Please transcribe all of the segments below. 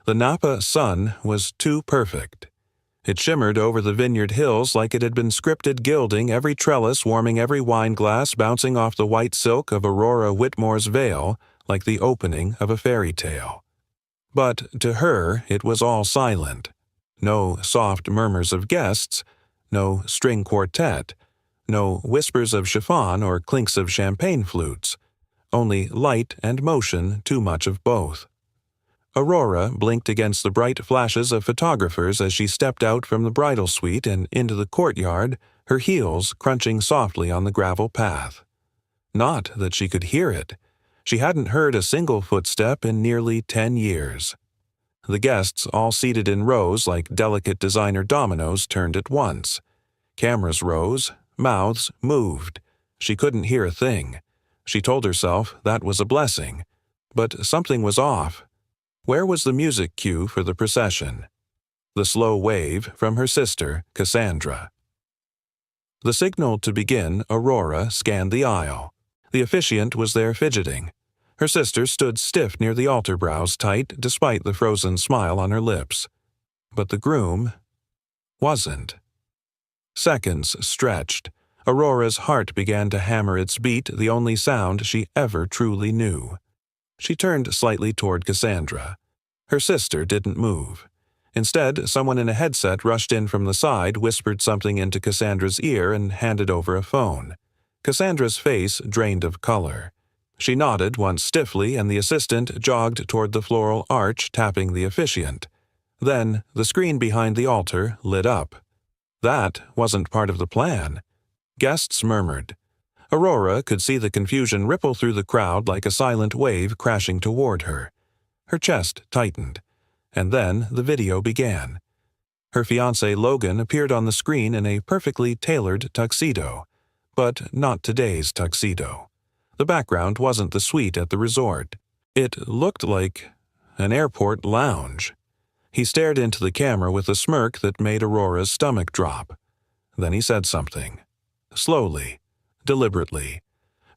The Napa sun was too perfect. It shimmered over the vineyard hills like it had been scripted, gilding every trellis, warming every wineglass, bouncing off the white silk of Aurora Whitmore's veil like the opening of a fairy tale. But to her it was all silent. No soft murmurs of guests, no string quartet, no whispers of chiffon or clinks of champagne flutes, only light and motion, too much of both. Aurora blinked against the bright flashes of photographers as she stepped out from the bridal suite and into the courtyard, her heels crunching softly on the gravel path. Not that she could hear it. She hadn't heard a single footstep in nearly 10 years. The guests, all seated in rows like delicate designer dominoes, turned at once. Cameras rose, mouths moved. She couldn't hear a thing. She told herself that was a blessing. But something was off. Where was the music cue for the procession? The slow wave from her sister, Cassandra. The signal to begin, Aurora scanned the aisle. The officiant was there fidgeting. Her sister stood stiff near the altar, brows tight despite the frozen smile on her lips. But the groom wasn't. Seconds stretched. Aurora's heart began to hammer its beat, the only sound she ever truly knew. She turned slightly toward Cassandra. Her sister didn't move. Instead, someone in a headset rushed in from the side, whispered something into Cassandra's ear, and handed over a phone. Cassandra's face drained of color. She nodded once stiffly, and the assistant jogged toward the floral arch, tapping the officiant. Then, the screen behind the altar lit up. That wasn't part of the plan. Guests murmured. Aurora could see the confusion ripple through the crowd like a silent wave crashing toward her. Her chest tightened. And then the video began. Her fiancé Logan appeared on the screen in a perfectly tailored tuxedo. But not today's tuxedo. The background wasn't the suite at the resort. It looked like an airport lounge. He stared into the camera with a smirk that made Aurora's stomach drop. Then he said something. Slowly. Deliberately.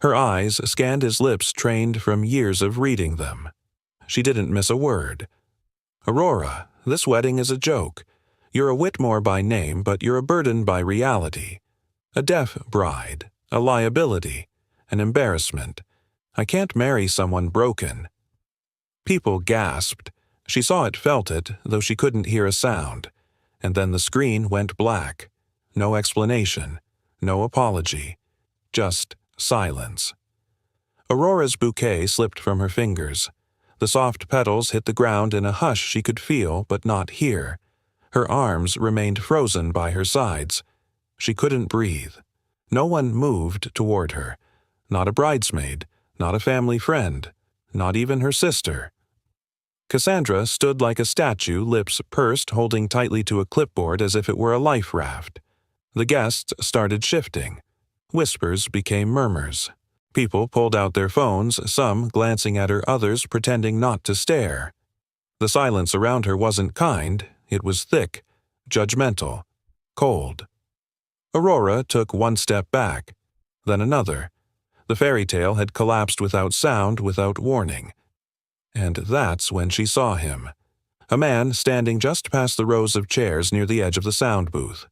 Her eyes scanned his lips, trained from years of reading them. She didn't miss a word. Aurora, this wedding is a joke. You're a Whitmore by name, but you're a burden by reality. A deaf bride, a liability, an embarrassment. I can't marry someone broken. People gasped. She saw it, felt it, though she couldn't hear a sound. And then the screen went black. No explanation. No apology. Just silence. Aurora's bouquet slipped from her fingers. The soft petals hit the ground in a hush she could feel but not hear. Her arms remained frozen by her sides. She couldn't breathe. No one moved toward her. Not a bridesmaid, not a family friend, not even her sister. Cassandra stood like a statue, lips pursed, holding tightly to a clipboard as if it were a life raft. The guests started shifting. Whispers became murmurs. People pulled out their phones, some glancing at her, others pretending not to stare. The silence around her wasn't kind, it was thick, judgmental, cold. Aurora took one step back, then another. The fairy tale had collapsed without sound, without warning. And that's when she saw him. A man standing just past the rows of chairs near the edge of the sound booth.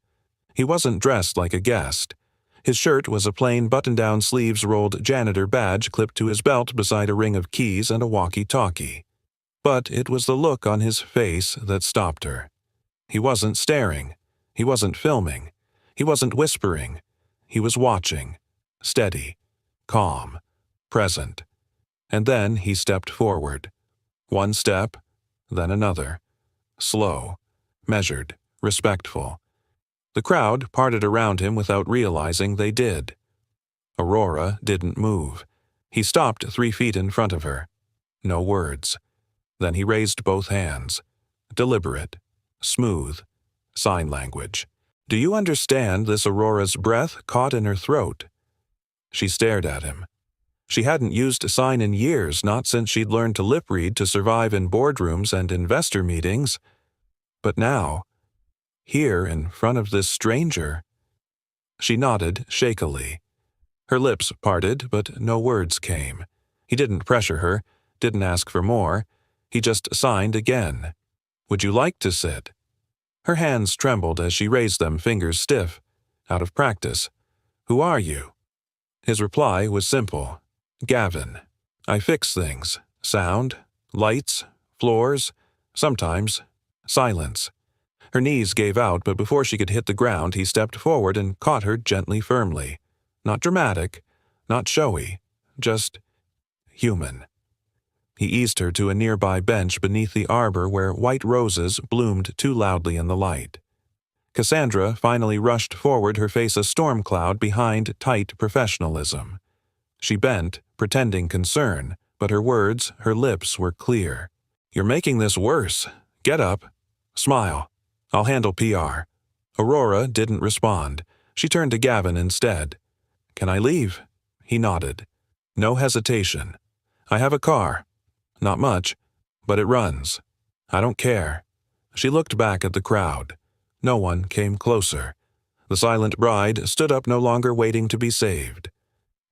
He wasn't dressed like a guest. His shirt was a plain button-down sleeves-rolled janitor badge clipped to his belt beside a ring of keys and a walkie-talkie. But it was the look on his face that stopped her. He wasn't staring. He wasn't filming. He wasn't whispering. He was watching. Steady. Calm. Present. And then he stepped forward. One step, then another. Slow. Measured. Respectful. The crowd parted around him without realizing they did. Aurora didn't move. He stopped 3 feet in front of her. No words. Then he raised both hands. Deliberate. Smooth. Sign language. Do you understand this? Aurora's breath caught in her throat. She stared at him. She hadn't used a sign in years, not since she'd learned to lip read to survive in boardrooms and investor meetings. But now, here in front of this stranger. She nodded shakily. Her lips parted, but no words came. He didn't pressure her, didn't ask for more. He just signed again. Would you like to sit? Her hands trembled as she raised them, fingers stiff, out of practice. Who are you? His reply was simple. Gavin. I fix things. Sound, lights, floors, sometimes silence. Her knees gave out, but before she could hit the ground, he stepped forward and caught her gently, firmly. Not dramatic, not showy, just human. He eased her to a nearby bench beneath the arbor where white roses bloomed too loudly in the light. Cassandra finally rushed forward, her face a storm cloud behind tight professionalism. She bent, pretending concern, but her words, her lips were clear. You're making this worse. Get up. Smile. I'll handle PR. Aurora didn't respond. She turned to Gavin instead. Can I leave? He nodded. No hesitation. I have a car. Not much, but it runs. I don't care. She looked back at the crowd. No one came closer. The silent bride stood up, no longer waiting to be saved.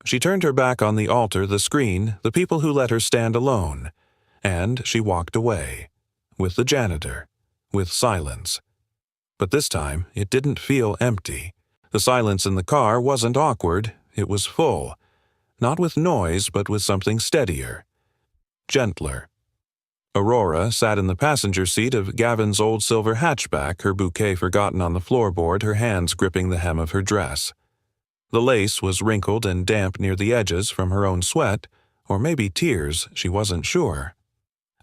She turned her back on the altar, the screen, the people who let her stand alone, and she walked away. With the janitor. With silence. But this time, it didn't feel empty. The silence in the car wasn't awkward, it was full. Not with noise, but with something steadier. Gentler. Aurora sat in the passenger seat of Gavin's old silver hatchback, her bouquet forgotten on the floorboard, her hands gripping the hem of her dress. The lace was wrinkled and damp near the edges from her own sweat, or maybe tears, she wasn't sure.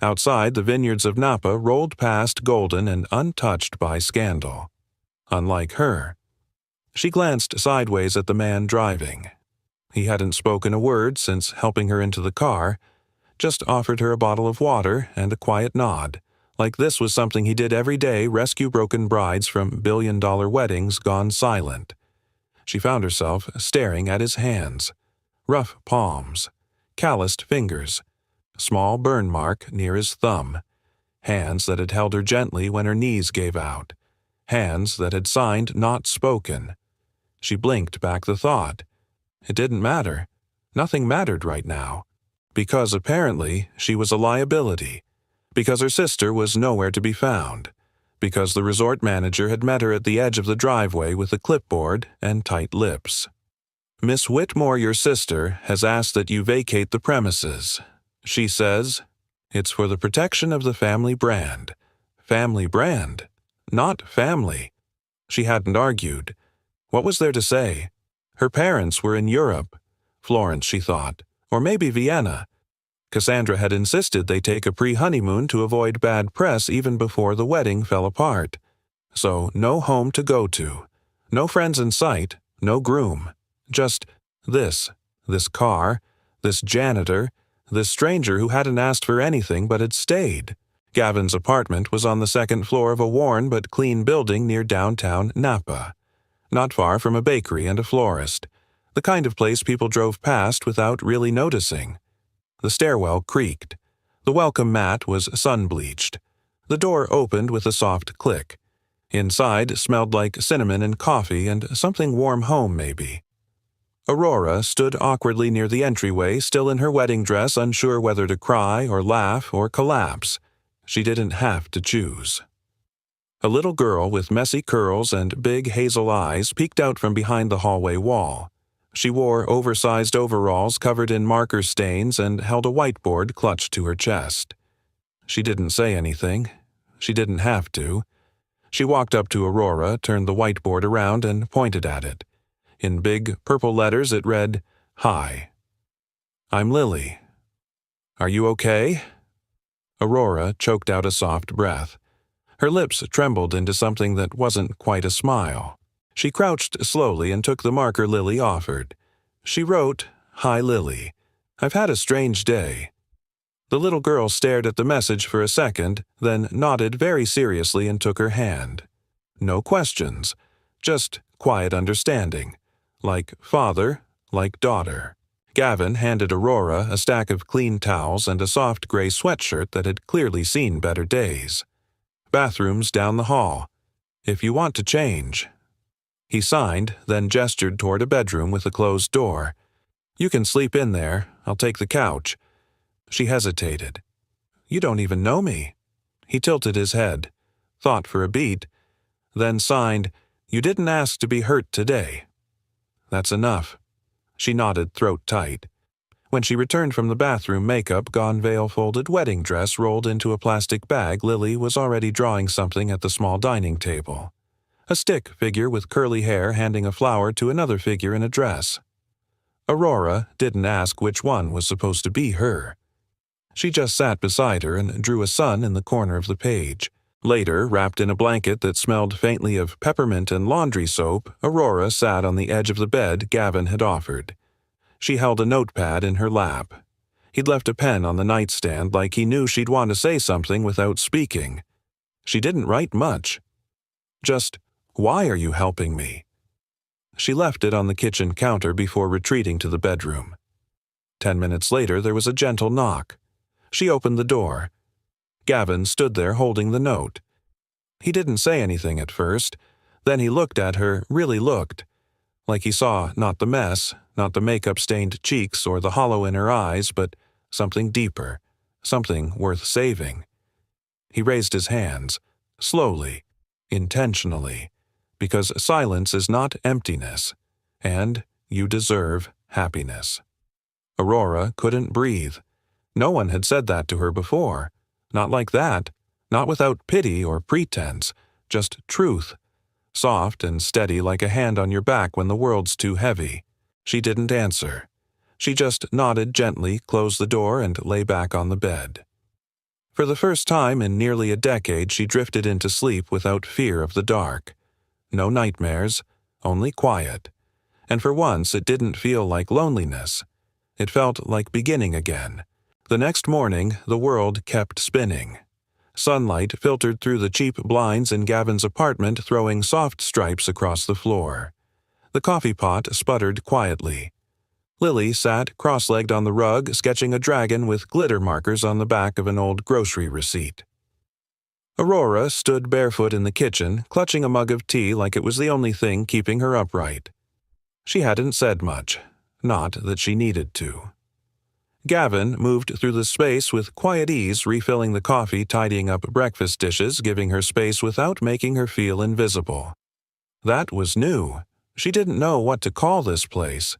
Outside, the vineyards of Napa rolled past golden and untouched by scandal. Unlike her. She glanced sideways at the man driving. He hadn't spoken a word since helping her into the car, just offered her a bottle of water and a quiet nod, like this was something he did every day, rescue broken brides from billion-dollar weddings gone silent. She found herself staring at his hands. Rough palms. Calloused fingers. Small burn mark near his thumb. Hands that had held her gently when her knees gave out. Hands that had signed not spoken. She blinked back the thought. It didn't matter. Nothing mattered right now. Because apparently she was a liability. Because her sister was nowhere to be found. Because the resort manager had met her at the edge of the driveway with a clipboard and tight lips. Miss Whitmore, your sister, has asked that you vacate the premises. She says, it's for the protection of the family brand. Family brand? Not family. She hadn't argued. What was there to say? Her parents were in Europe. Florence, she thought. Or maybe Vienna. Cassandra had insisted they take a pre-honeymoon to avoid bad press even before the wedding fell apart. So no home to go to. No friends in sight. No groom. Just this car, this janitor, this stranger who hadn't asked for anything but had stayed. Gavin's apartment was on the second floor of a worn but clean building near downtown Napa. Not far from a bakery and a florist. The kind of place people drove past without really noticing. The stairwell creaked. The welcome mat was sun-bleached. The door opened with a soft click. Inside smelled like cinnamon and coffee and something warm home, maybe. Aurora stood awkwardly near the entryway, still in her wedding dress, unsure whether to cry or laugh or collapse. She didn't have to choose. A little girl with messy curls and big hazel eyes peeked out from behind the hallway wall. She wore oversized overalls covered in marker stains and held a whiteboard clutched to her chest. She didn't say anything. She didn't have to. She walked up to Aurora, turned the whiteboard around, and pointed at it. In big purple letters it read, Hi. I'm Lily. Are you okay? Aurora choked out a soft breath. Her lips trembled into something that wasn't quite a smile. She crouched slowly and took the marker Lily offered. She wrote, Hi, Lily. I've had a strange day. The little girl stared at the message for a second, then nodded very seriously and took her hand. No questions, just quiet understanding. Like father, like daughter. Gavin handed Aurora a stack of clean towels and a soft gray sweatshirt that had clearly seen better days. Bathrooms down the hall. If you want to change. He signed, then gestured toward a bedroom with a closed door. You can sleep in there. I'll take the couch. She hesitated. You don't even know me. He tilted his head, thought for a beat, then signed, "You didn't ask to be hurt today." "That's enough." She nodded, throat tight. When she returned from the bathroom, makeup gone, veil-folded wedding dress rolled into a plastic bag, Lily was already drawing something at the small dining table. A stick figure with curly hair handing a flower to another figure in a dress. Aurora didn't ask which one was supposed to be her. She just sat beside her and drew a sun in the corner of the page. Later, wrapped in a blanket that smelled faintly of peppermint and laundry soap, Aurora sat on the edge of the bed Gavin had offered. She held a notepad in her lap. He'd left a pen on the nightstand like he knew she'd want to say something without speaking. She didn't write much. Just, "Why are you helping me?" She left it on the kitchen counter before retreating to the bedroom. 10 minutes later, there was a gentle knock. She opened the door. Gavin stood there holding the note. He didn't say anything at first. Then he looked at her, really looked, like he saw not the mess, not the makeup-stained cheeks or the hollow in her eyes, but something deeper, something worth saving. He raised his hands, slowly, intentionally, because silence is not emptiness, and you deserve happiness. Aurora couldn't breathe. No one had said that to her before. Not like that, not without pity or pretense, just truth. Soft and steady like a hand on your back when the world's too heavy. She didn't answer. She just nodded gently, closed the door, and lay back on the bed. For the first time in nearly a decade, she drifted into sleep without fear of the dark. No nightmares, only quiet. And for once, it didn't feel like loneliness. It felt like beginning again. The next morning, the world kept spinning. Sunlight filtered through the cheap blinds in Gavin's apartment, throwing soft stripes across the floor. The coffee pot sputtered quietly. Lily sat cross-legged on the rug, sketching a dragon with glitter markers on the back of an old grocery receipt. Aurora stood barefoot in the kitchen, clutching a mug of tea like it was the only thing keeping her upright. She hadn't said much, not that she needed to. Gavin moved through the space with quiet ease, refilling the coffee, tidying up breakfast dishes, giving her space without making her feel invisible. That was new. She didn't know what to call this place.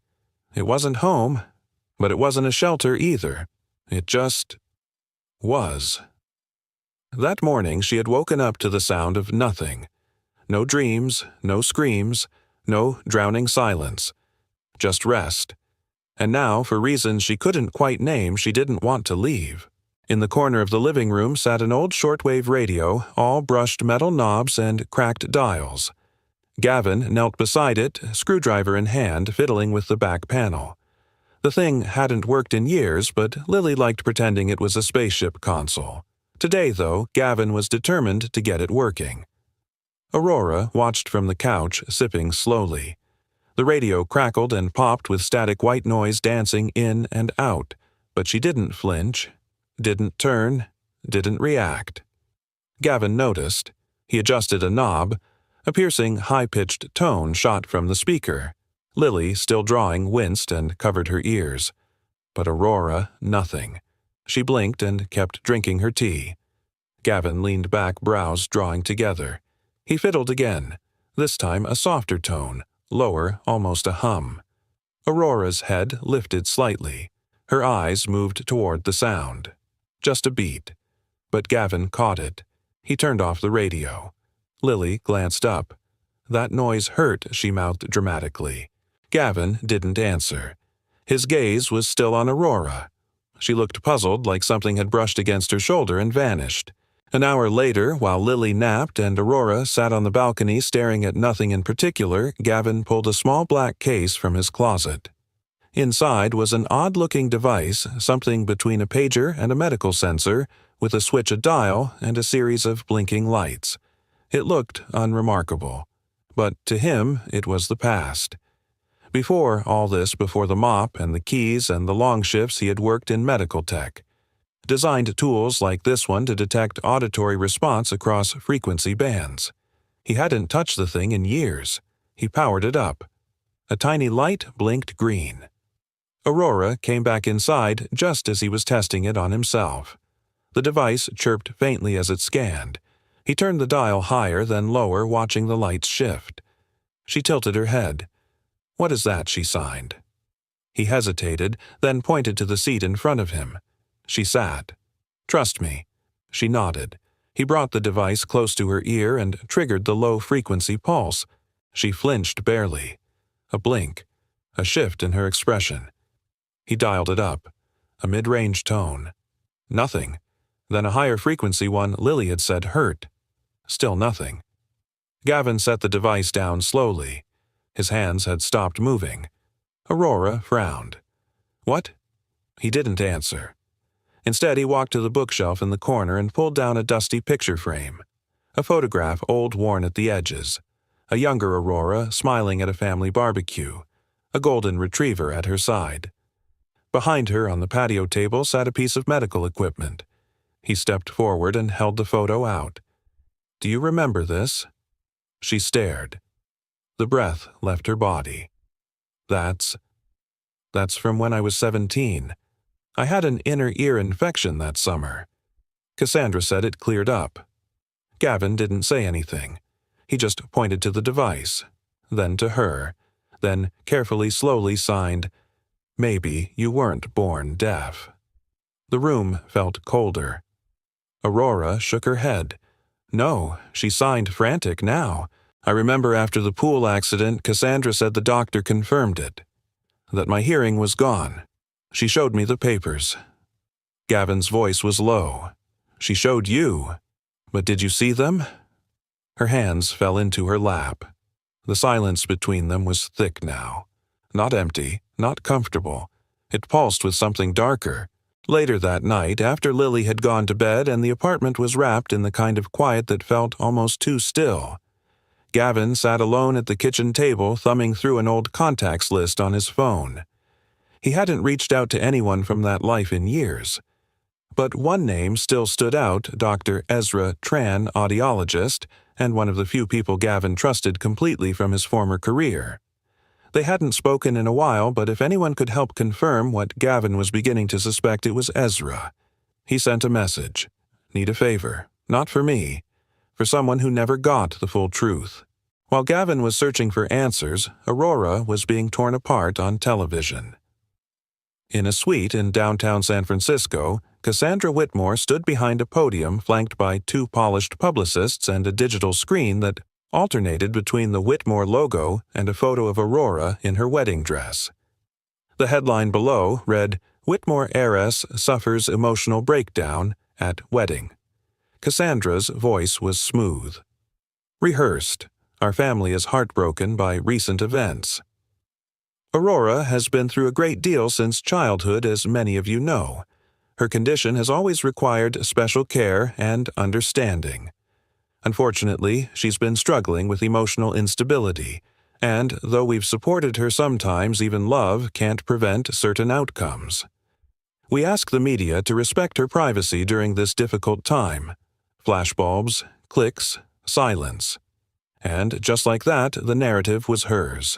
It wasn't home, but it wasn't a shelter either. It just was. That morning she had woken up to the sound of nothing. No dreams, no screams, no drowning silence. Just rest. And now, for reasons she couldn't quite name, she didn't want to leave. In the corner of the living room sat an old shortwave radio, all brushed metal knobs and cracked dials. Gavin knelt beside it, screwdriver in hand, fiddling with the back panel. The thing hadn't worked in years, but Lily liked pretending it was a spaceship console. Today, though, Gavin was determined to get it working. Aurora watched from the couch, sipping slowly. The radio crackled and popped with static white noise dancing in and out, but she didn't flinch, didn't turn, didn't react. Gavin noticed. He adjusted a knob. A piercing, high-pitched tone shot from the speaker. Lily, still drawing, winced and covered her ears. But Aurora, nothing. She blinked and kept drinking her tea. Gavin leaned back, brows drawing together. He fiddled again, this time a softer tone, lower, almost a hum. Aurora's head lifted slightly. Her eyes moved toward the sound. Just a beat. But Gavin caught it. He turned off the radio. Lily glanced up. "That noise hurt," she mouthed dramatically. Gavin didn't answer. His gaze was still on Aurora. She looked puzzled, like something had brushed against her shoulder and vanished. An hour later, while Lily napped and Aurora sat on the balcony staring at nothing in particular, Gavin pulled a small black case from his closet. Inside was an odd-looking device, something between a pager and a medical sensor, with a switch, a dial, and a series of blinking lights. It looked unremarkable. But to him, it was the past. Before all this, before the mop and the keys and the long shifts, he had worked in medical tech. Designed tools like this one to detect auditory response across frequency bands. He hadn't touched the thing in years. He powered it up. A tiny light blinked green. Aurora came back inside just as he was testing it on himself. The device chirped faintly as it scanned. He turned the dial higher, then lower, watching the lights shift. She tilted her head. "What is that?" she signed. He hesitated, then pointed to the seat in front of him. She sat. "Trust me." She nodded. He brought the device close to her ear and triggered the low-frequency pulse. She flinched barely. A blink. A shift in her expression. He dialed it up. A mid-range tone. Nothing. Then a higher-frequency one Lily had said hurt. Still nothing. Gavin set the device down slowly. His hands had stopped moving. Aurora frowned. "What?" He didn't answer. Instead, he walked to the bookshelf in the corner and pulled down a dusty picture frame. A photograph old worn at the edges. A younger Aurora smiling at a family barbecue. A golden retriever at her side. Behind her on the patio table sat a piece of medical equipment. He stepped forward and held the photo out. "Do you remember this?" She stared. The breath left her body. That's from when I was 17. I had an inner ear infection that summer." Cassandra said it cleared up. Gavin didn't say anything. He just pointed to the device, then to her, then carefully, slowly signed, "Maybe you weren't born deaf." The room felt colder. Aurora shook her head. "No," she signed, frantic now. "I remember after the pool accident, Cassandra said the doctor confirmed it. That my hearing was gone. She showed me the papers." Gavin's voice was low. "She showed you. But did you see them?" Her hands fell into her lap. The silence between them was thick now. Not empty, not comfortable. It pulsed with something darker. Later that night, after Lily had gone to bed and the apartment was wrapped in the kind of quiet that felt almost too still, Gavin sat alone at the kitchen table thumbing through an old contacts list on his phone. He hadn't reached out to anyone from that life in years. But one name still stood out, Dr. Ezra Tran, audiologist, and one of the few people Gavin trusted completely from his former career. They hadn't spoken in a while, but if anyone could help confirm what Gavin was beginning to suspect, it was Ezra. He sent a message. "Need a favor. Not for me. For someone who never got the full truth." While Gavin was searching for answers, Aurora was being torn apart on television. In a suite in downtown San Francisco, Cassandra Whitmore stood behind a podium flanked by two polished publicists and a digital screen that alternated between the Whitmore logo and a photo of Aurora in her wedding dress. The headline below read, "Whitmore heiress suffers emotional breakdown at wedding." Cassandra's voice was smooth. "Rehearsed. Our family is heartbroken by recent events. Aurora has been through a great deal since childhood, as many of you know. Her condition has always required special care and understanding. Unfortunately, she's been struggling with emotional instability, and though we've supported her sometimes, even love can't prevent certain outcomes. We ask the media to respect her privacy during this difficult time. Flashbulbs, clicks, silence. And just like that, the narrative was hers.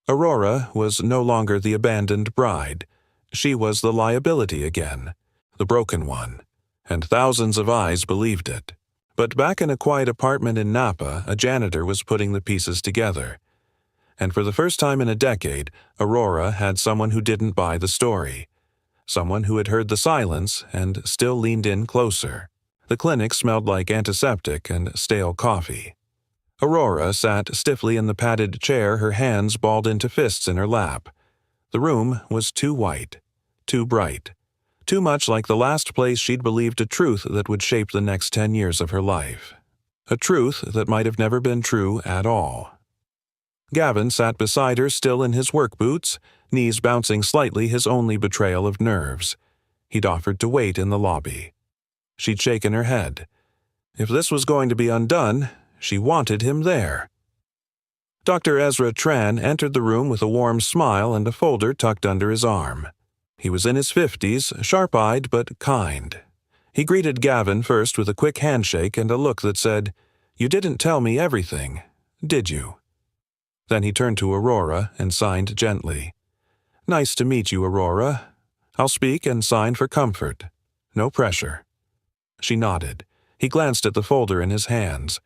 Aurora was no longer the abandoned bride. She was the liability again, the broken one, and thousands of eyes believed it. But back in a quiet apartment in Napa, a janitor was putting the pieces together. And for the first time in a decade, Aurora had someone who didn't buy the story. Someone who had heard the silence and still leaned in closer. The clinic smelled like antiseptic and stale coffee. Aurora sat stiffly in the padded chair, her hands balled into fists in her lap. The room was too white, too bright, too much like the last place she'd believed a truth that would shape the next 10 years of her life. A truth that might have never been true at all. Gavin sat beside her, still in his work boots, knees bouncing slightly, his only betrayal of nerves. He'd offered to wait in the lobby. She'd shaken her head. If this was going to be undone, she wanted him there. Dr. Ezra Tran entered the room with a warm smile and a folder tucked under his arm. He was in his 50s, sharp-eyed but kind. He greeted Gavin first with a quick handshake and a look that said, "You didn't tell me everything, did you?" Then he turned to Aurora and signed gently. "Nice to meet you, Aurora. I'll speak and sign for comfort. No pressure." She nodded. He glanced at the folder in his hands.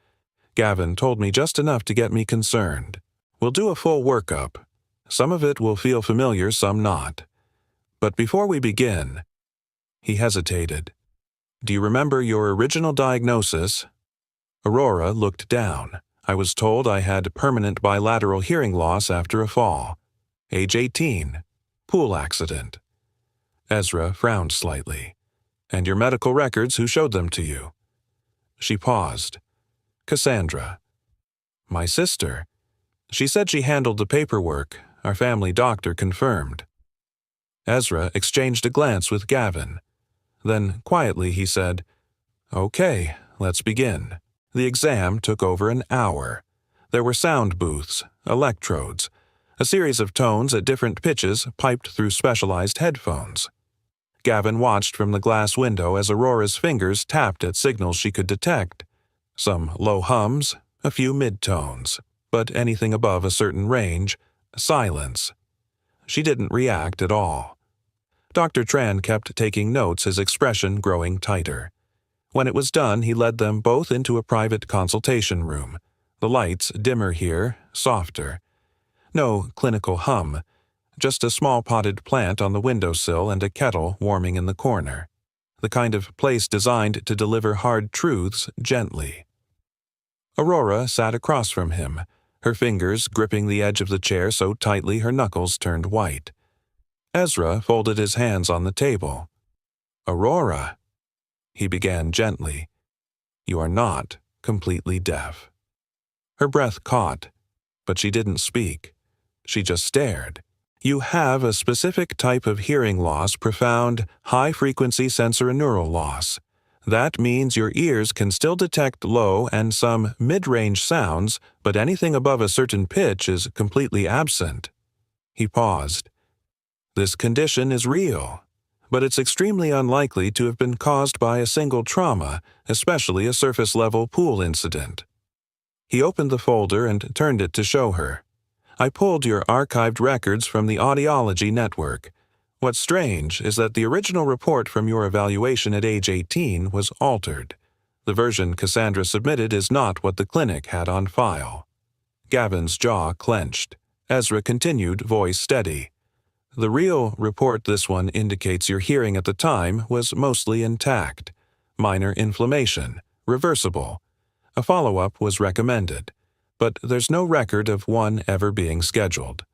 Gavin told me just enough to get me concerned. We'll do a full workup. Some of it will feel familiar, some not. But before we begin, he hesitated. Do you remember your original diagnosis? Aurora looked down. I was told I had permanent bilateral hearing loss after a fall. Age 18. Pool accident. Ezra frowned slightly. And your medical records, who showed them to you? She paused. Cassandra. My sister. She said she handled the paperwork. Our family doctor confirmed. Ezra exchanged a glance with Gavin. Then, quietly, he said, Okay, let's begin. The exam took over an hour. There were sound booths, electrodes, a series of tones at different pitches piped through specialized headphones. Gavin watched from the glass window as Aurora's fingers tapped at signals she could detect. Some low hums, a few mid-tones, but anything above a certain range, silence. She didn't react at all. Dr. Tran kept taking notes, his expression growing tighter. When it was done, he led them both into a private consultation room. The lights dimmer here, softer. No clinical hum, just a small potted plant on the windowsill and a kettle warming in the corner. The kind of place designed to deliver hard truths gently. Aurora sat across from him, her fingers gripping the edge of the chair so tightly her knuckles turned white. Ezra folded his hands on the table. Aurora, he began gently, you are not completely deaf. Her breath caught, but she didn't speak. She just stared. You have a specific type of hearing loss, profound, high-frequency sensorineural loss. That means your ears can still detect low and some mid-range sounds, but anything above a certain pitch is completely absent. He paused. This condition is real, but it's extremely unlikely to have been caused by a single trauma, especially a surface-level pool incident. He opened the folder and turned it to show her. I pulled your archived records from the audiology network. What's strange is that the original report from your evaluation at age 18 was altered. The version Cassandra submitted is not what the clinic had on file. Gavin's jaw clenched. Ezra continued, voice steady. The real report this one indicates your hearing at the time was mostly intact. Minor inflammation, reversible. A follow-up was recommended, but there's no record of one ever being scheduled.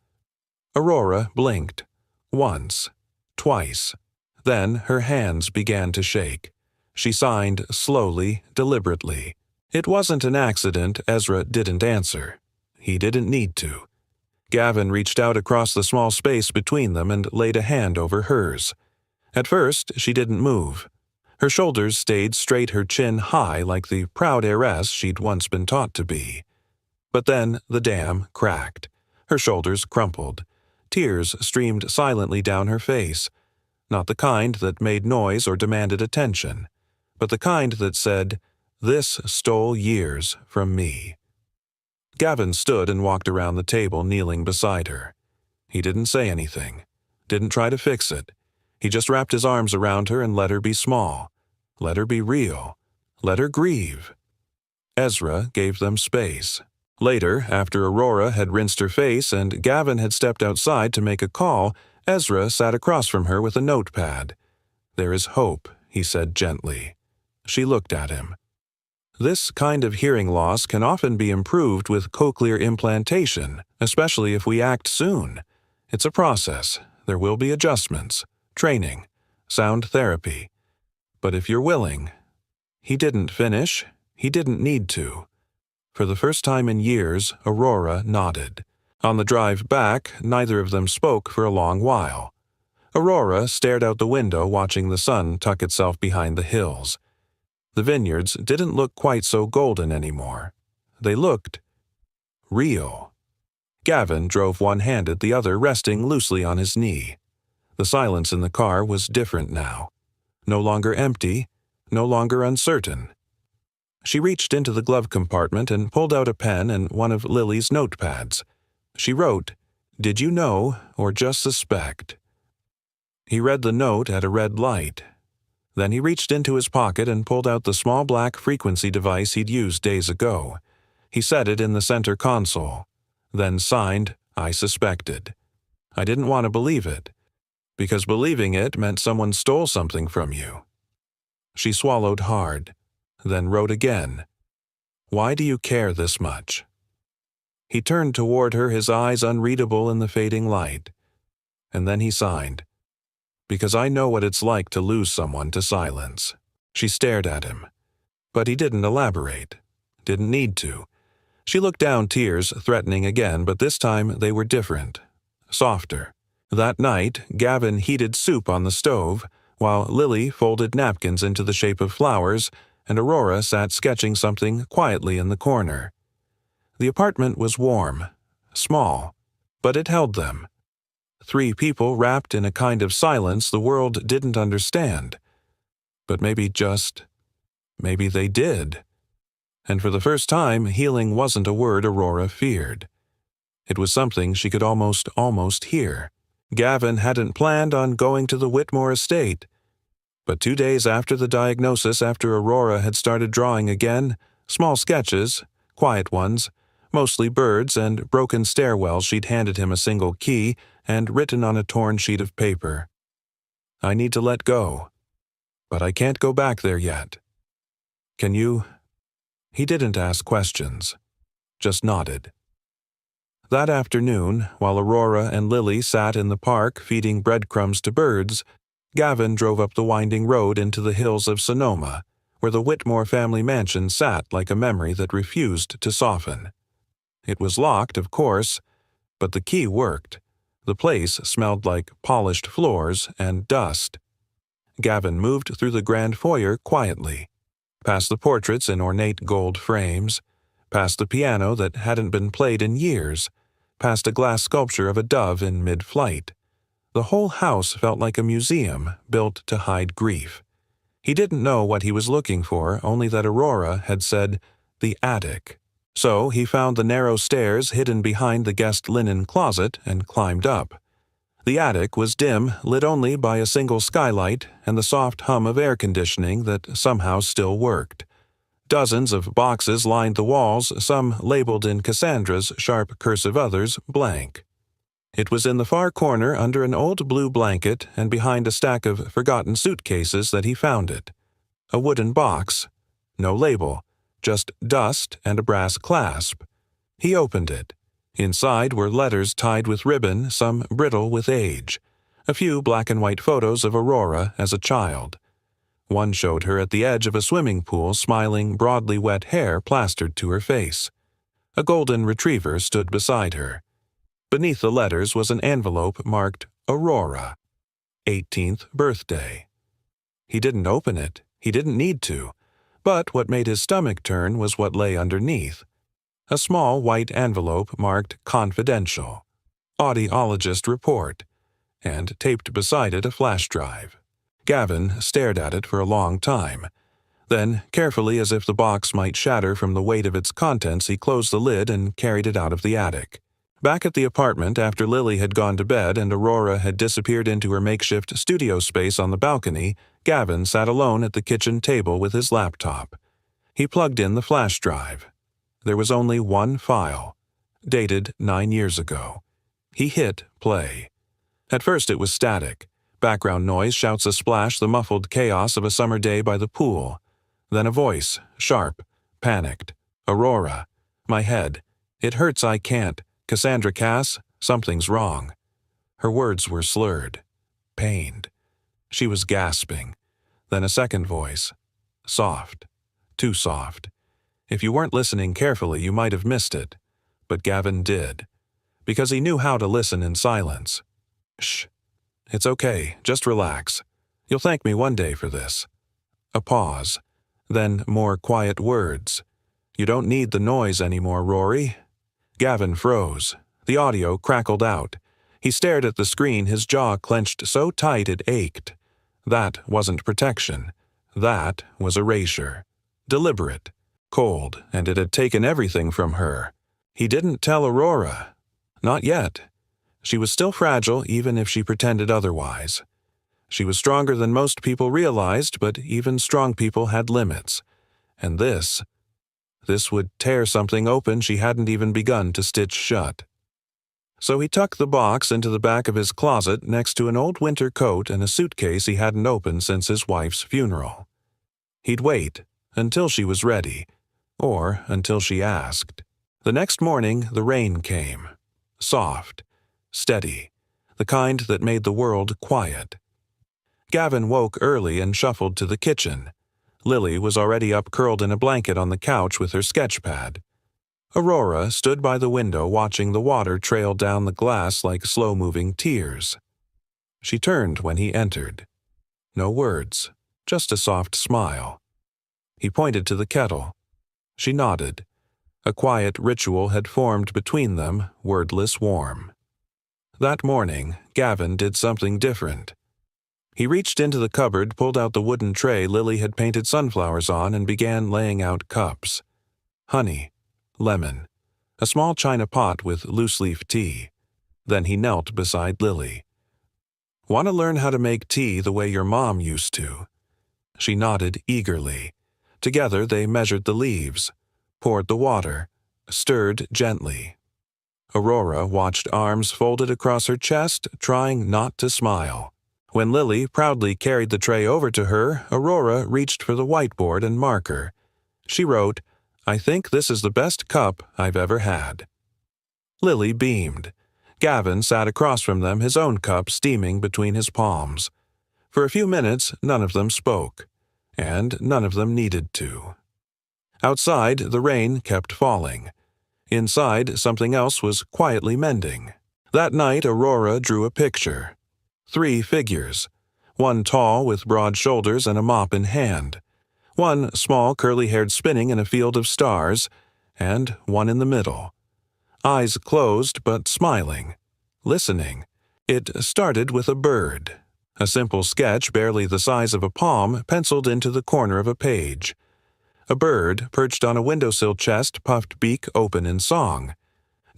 Aurora blinked. Once. Twice. Then her hands began to shake. She signed slowly, deliberately. It wasn't an accident. Ezra didn't answer. He didn't need to. Gavin reached out across the small space between them and laid a hand over hers. At first, she didn't move. Her shoulders stayed straight, her chin high like the proud heiress she'd once been taught to be. But then the dam cracked. Her shoulders crumpled. Tears streamed silently down her face. Not the kind that made noise or demanded attention, but the kind that said, "This stole years from me." Gavin stood and walked around the table, kneeling beside her. He didn't say anything, didn't try to fix it. He just wrapped his arms around her and let her be small. Let her be real. Let her grieve. Ezra gave them space. Later, after Aurora had rinsed her face and Gavin had stepped outside to make a call, Ezra sat across from her with a notepad. "There is hope," he said gently. She looked at him. This kind of hearing loss can often be improved with cochlear implantation, especially if we act soon. It's a process. There will be adjustments, training, sound therapy. But if you're willing. He didn't finish. He didn't need to. For the first time in years, Aurora nodded. On the drive back, neither of them spoke for a long while. Aurora stared out the window, watching the sun tuck itself behind the hills. The vineyards didn't look quite so golden anymore. They looked real. Gavin drove one-handed, the other resting loosely on his knee. The silence in the car was different now. No longer empty, no longer uncertain. She reached into the glove compartment and pulled out a pen and one of Lily's notepads. She wrote, "Did you know or just suspect?" He read the note at a red light. Then he reached into his pocket and pulled out the small black frequency device he'd used days ago. He set it in the center console, then signed, "I suspected." I didn't want to believe it, because believing it meant someone stole something from you. She swallowed hard, then wrote again, "Why do you care this much?" He turned toward her, his eyes unreadable in the fading light. And then he signed, "Because I know what it's like to lose someone to silence." She stared at him. But he didn't elaborate. Didn't need to. She looked down, tears threatening again, but this time they were different. Softer. That night, Gavin heated soup on the stove, while Lily folded napkins into the shape of flowers, and Aurora sat sketching something quietly in the corner. The apartment was warm, small, but it held them. 3 people wrapped in a kind of silence the world didn't understand. But maybe they did. And for the first time, healing wasn't a word Aurora feared. It was something she could almost hear. Gavin hadn't planned on going to the Whitmore estate. But 2 days after the diagnosis, after Aurora had started drawing again, small sketches, quiet ones, mostly birds and broken stairwells, she'd handed him a single key and written on a torn sheet of paper, "I need to let go, but I can't go back there yet. Can you?" He didn't ask questions, just nodded. That afternoon, while Aurora and Lily sat in the park feeding breadcrumbs to birds, Gavin drove up the winding road into the hills of Sonoma, where the Whitmore family mansion sat like a memory that refused to soften. It was locked, of course, but the key worked. The place smelled like polished floors and dust. Gavin moved through the grand foyer quietly, past the portraits in ornate gold frames, past the piano that hadn't been played in years, past a glass sculpture of a dove in mid-flight. The whole house felt like a museum built to hide grief. He didn't know what he was looking for, only that Aurora had said, "the attic." So he found the narrow stairs hidden behind the guest linen closet and climbed up. The attic was dim, lit only by a single skylight and the soft hum of air conditioning that somehow still worked. Dozens of boxes lined the walls, some labeled in Cassandra's sharp cursive, others blank. It was in the far corner under an old blue blanket and behind a stack of forgotten suitcases that he found it. A wooden box. No label, just dust and a brass clasp. He opened it. Inside were letters tied with ribbon, some brittle with age. A few black and white photos of Aurora as a child. One showed her at the edge of a swimming pool, smiling, broadly wet hair plastered to her face. A golden retriever stood beside her. Beneath the letters was an envelope marked Aurora, 18th birthday. He didn't open it. He didn't need to. But what made his stomach turn was what lay underneath. A small white envelope marked Confidential, Audiologist Report, and taped beside it a flash drive. Gavin stared at it for a long time. Then, carefully as if the box might shatter from the weight of its contents, he closed the lid and carried it out of the attic. Back at the apartment, after Lily had gone to bed and Aurora had disappeared into her makeshift studio space on the balcony, Gavin sat alone at the kitchen table with his laptop. He plugged in the flash drive. There was only one file, dated 9 years ago. He hit play. At first it was static. Background noise, shouts a splash, the muffled chaos of a summer day by the pool. Then a voice, sharp, panicked. "Aurora. My head. It hurts, I can't. Cassandra Cass, something's wrong." Her words were slurred, pained. She was gasping. Then a second voice. Soft. Too soft. If you weren't listening carefully, you might have missed it. But Gavin did. Because he knew how to listen in silence. "Shh. It's okay. Just relax. You'll thank me one day for this." A pause. Then more quiet words. "You don't need the noise anymore, Rory." Gavin froze. The audio crackled out. He stared at the screen, his jaw clenched so tight it ached. That wasn't protection. That was erasure. Deliberate. Cold, and it had taken everything from her. He didn't tell Aurora. Not yet. She was still fragile, even if she pretended otherwise. She was stronger than most people realized, but even strong people had limits. And this would tear something open she hadn't even begun to stitch shut. So he tucked the box into the back of his closet next to an old winter coat and a suitcase he hadn't opened since his wife's funeral. He'd wait until she was ready, or until she asked. The next morning, the rain came. Soft, steady, the kind that made the world quiet. Gavin woke early and shuffled to the kitchen. Lily was already up curled in a blanket on the couch with her sketch pad. Aurora stood by the window watching the water trail down the glass like slow-moving tears. She turned when he entered. No words, just a soft smile. He pointed to the kettle. She nodded. A quiet ritual had formed between them, wordless warm. That morning, Gavin did something different. He reached into the cupboard, pulled out the wooden tray Lily had painted sunflowers on, and began laying out cups. Honey, lemon, a small china pot with loose-leaf tea. Then he knelt beside Lily. "Want to learn how to make tea the way your mom used to?" She nodded eagerly. Together they measured the leaves, poured the water, stirred gently. Aurora watched arms folded across her chest, trying not to smile. When Lily proudly carried the tray over to her, Aurora reached for the whiteboard and marker. She wrote, "I think this is the best cup I've ever had." Lily beamed. Gavin sat across from them, his own cup steaming between his palms. For a few minutes, none of them spoke, and none of them needed to. Outside, the rain kept falling. Inside, something else was quietly mending. That night, Aurora drew a picture. 3 figures. One tall with broad shoulders and a mop in hand. One small, curly-haired spinning in a field of stars, and one in the middle. Eyes closed but smiling, listening. It started with a bird. A simple sketch barely the size of a palm penciled into the corner of a page. A bird perched on a windowsill chest, puffed beak open in song.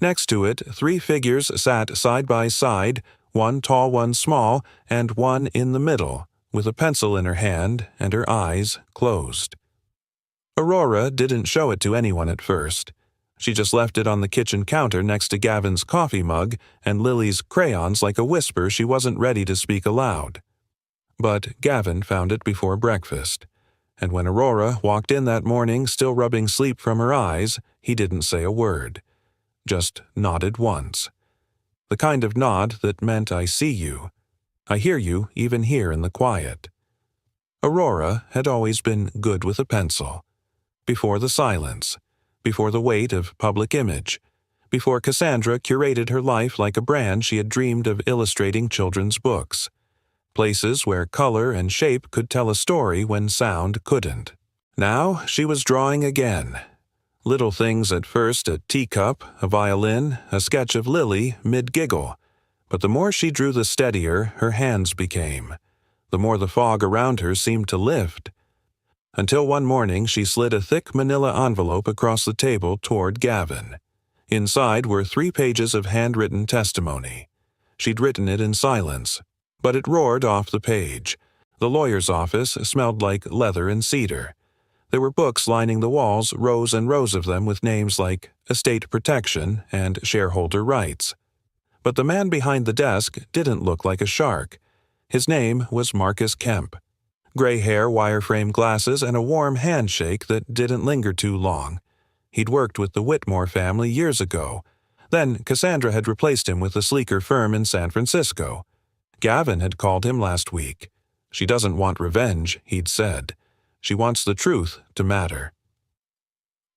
Next to it, 3 figures sat side by side, one tall, one small, and one in the middle, with a pencil in her hand and her eyes closed. Aurora didn't show it to anyone at first. She just left it on the kitchen counter next to Gavin's coffee mug and Lily's crayons like a whisper she wasn't ready to speak aloud. But Gavin found it before breakfast, and when Aurora walked in that morning still rubbing sleep from her eyes, he didn't say a word, just nodded once. The kind of nod that meant I see you. I hear you even here in the quiet. Aurora had always been good with a pencil. Before the silence, before the weight of public image, before Cassandra curated her life like a brand she had dreamed of illustrating children's books. Places where color and shape could tell a story when sound couldn't. Now she was drawing again. Little things at first, a teacup, a violin, a sketch of Lily, mid-giggle. But the more she drew, the steadier her hands became. The more the fog around her seemed to lift. Until one morning she slid a thick manila envelope across the table toward Gavin. Inside were 3 pages of handwritten testimony. She'd written it in silence, but it roared off the page. The lawyer's office smelled like leather and cedar. There were books lining the walls, rows and rows of them with names like estate protection and shareholder rights. But the man behind the desk didn't look like a shark. His name was Marcus Kemp. Gray hair, wireframe glasses, and a warm handshake that didn't linger too long. He'd worked with the Whitmore family years ago. Then Cassandra had replaced him with a sleeker firm in San Francisco. Gavin had called him last week. She doesn't want revenge, he'd said. She wants the truth to matter.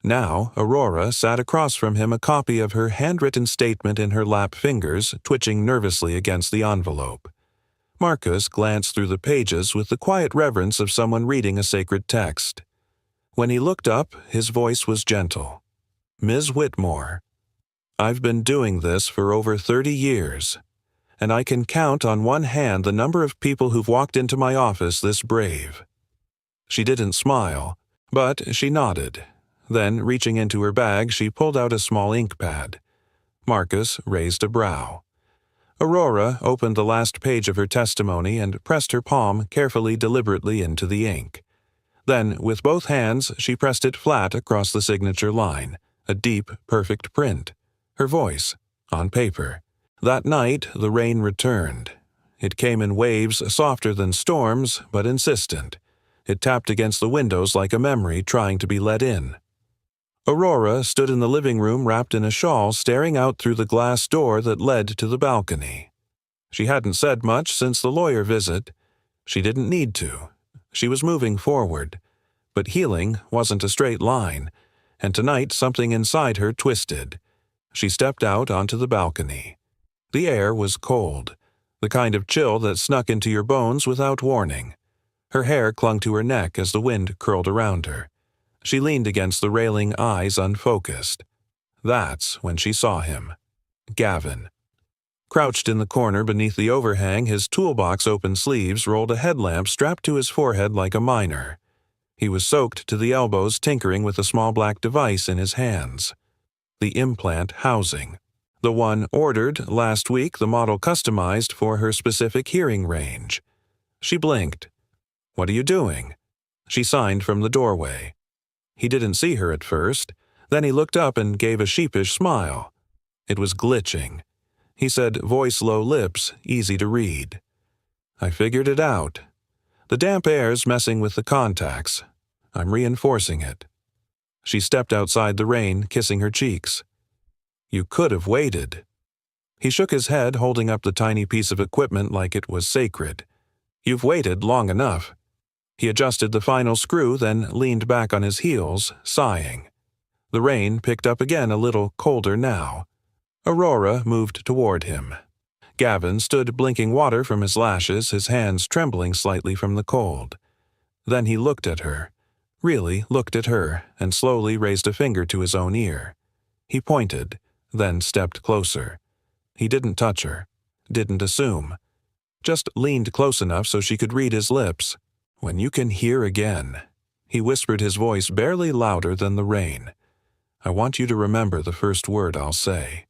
Now, Aurora sat across from him, a copy of her handwritten statement in her lap fingers, twitching nervously against the envelope. Marcus glanced through the pages with the quiet reverence of someone reading a sacred text. When he looked up, his voice was gentle. "Ms. Whitmore, I've been doing this for over 30 years, and I can count on one hand the number of people who've walked into my office this brave." She didn't smile, but she nodded. Then, reaching into her bag, she pulled out a small ink pad. Marcus raised a brow. Aurora opened the last page of her testimony and pressed her palm carefully, deliberately into the ink. Then, with both hands, she pressed it flat across the signature line, a deep, perfect print. Her voice, on paper. That night, the rain returned. It came in waves softer than storms, but insistent. It tapped against the windows like a memory trying to be let in. Aurora stood in the living room wrapped in a shawl, staring out through the glass door that led to the balcony. She hadn't said much since the lawyer visit. She didn't need to. She was moving forward. But healing wasn't a straight line, and tonight something inside her twisted. She stepped out onto the balcony. The air was cold, the kind of chill that snuck into your bones without warning. Her hair clung to her neck as the wind curled around her. She leaned against the railing, eyes unfocused. That's when she saw him. Gavin. Crouched in the corner beneath the overhang, his toolbox open sleeves rolled a headlamp strapped to his forehead like a miner. He was soaked to the elbows, tinkering with a small black device in his hands. The implant housing. The one ordered last week, the model customized for her specific hearing range. She blinked. "What are you doing?" She signed from the doorway. He didn't see her at first. Then he looked up and gave a sheepish smile. It was glitching. He said, voice low, lips easy to read. "I figured it out. The damp air's messing with the contacts. I'm reinforcing it." She stepped outside the rain, kissing her cheeks. "You could have waited." He shook his head, holding up the tiny piece of equipment like it was sacred. "You've waited long enough." He adjusted the final screw, then leaned back on his heels, sighing. The rain picked up again, a little colder now. Aurora moved toward him. Gavin stood blinking water from his lashes, his hands trembling slightly from the cold. Then he looked at her, really looked at her, and slowly raised a finger to his own ear. He pointed, then stepped closer. He didn't touch her, didn't assume. Just leaned close enough so she could read his lips. "When you can hear again," he whispered, his voice barely louder than the rain. "I want you to remember the first word I'll say."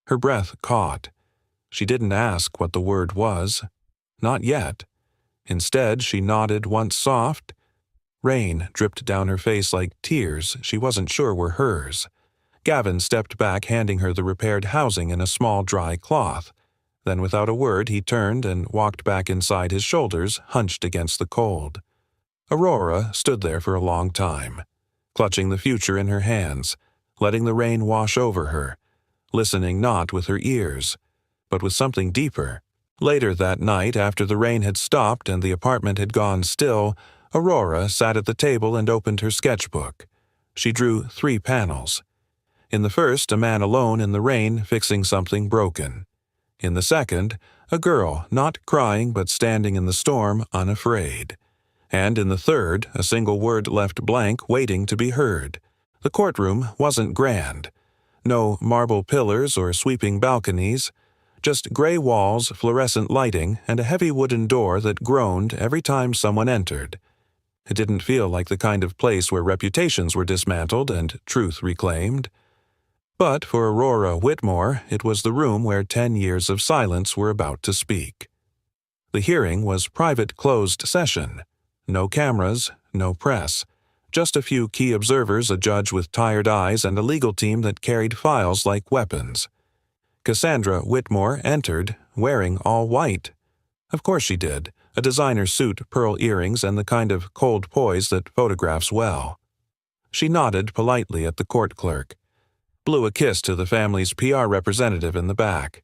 Her breath caught. She didn't ask what the word was. Not yet. Instead, she nodded once soft. Rain dripped down her face like tears she wasn't sure were hers. Gavin stepped back, handing her the repaired housing in a small dry cloth. Then without a word he turned and walked back inside, his shoulders hunched against the cold. Aurora stood there for a long time, clutching the future in her hands, letting the rain wash over her, listening not with her ears, but with something deeper. Later that night, after the rain had stopped and the apartment had gone still, Aurora sat at the table and opened her sketchbook. She drew 3 panels. In the first, a man alone in the rain fixing something broken. In the second, a girl, not crying but standing in the storm, unafraid. And in the third, a single word left blank, waiting to be heard. The courtroom wasn't grand. No marble pillars or sweeping balconies, just gray walls, fluorescent lighting, and a heavy wooden door that groaned every time someone entered. It didn't feel like the kind of place where reputations were dismantled and truth reclaimed. But for Aurora Whitmore, it was the room where 10 years of silence were about to speak. The hearing was private closed session. No cameras, no press. Just a few key observers, a judge with tired eyes, and a legal team that carried files like weapons. Cassandra Whitmore entered, wearing all white. Of course she did, a designer suit, pearl earrings, and the kind of cold poise that photographs well. She nodded politely at the court clerk, blew a kiss to the family's PR representative in the back.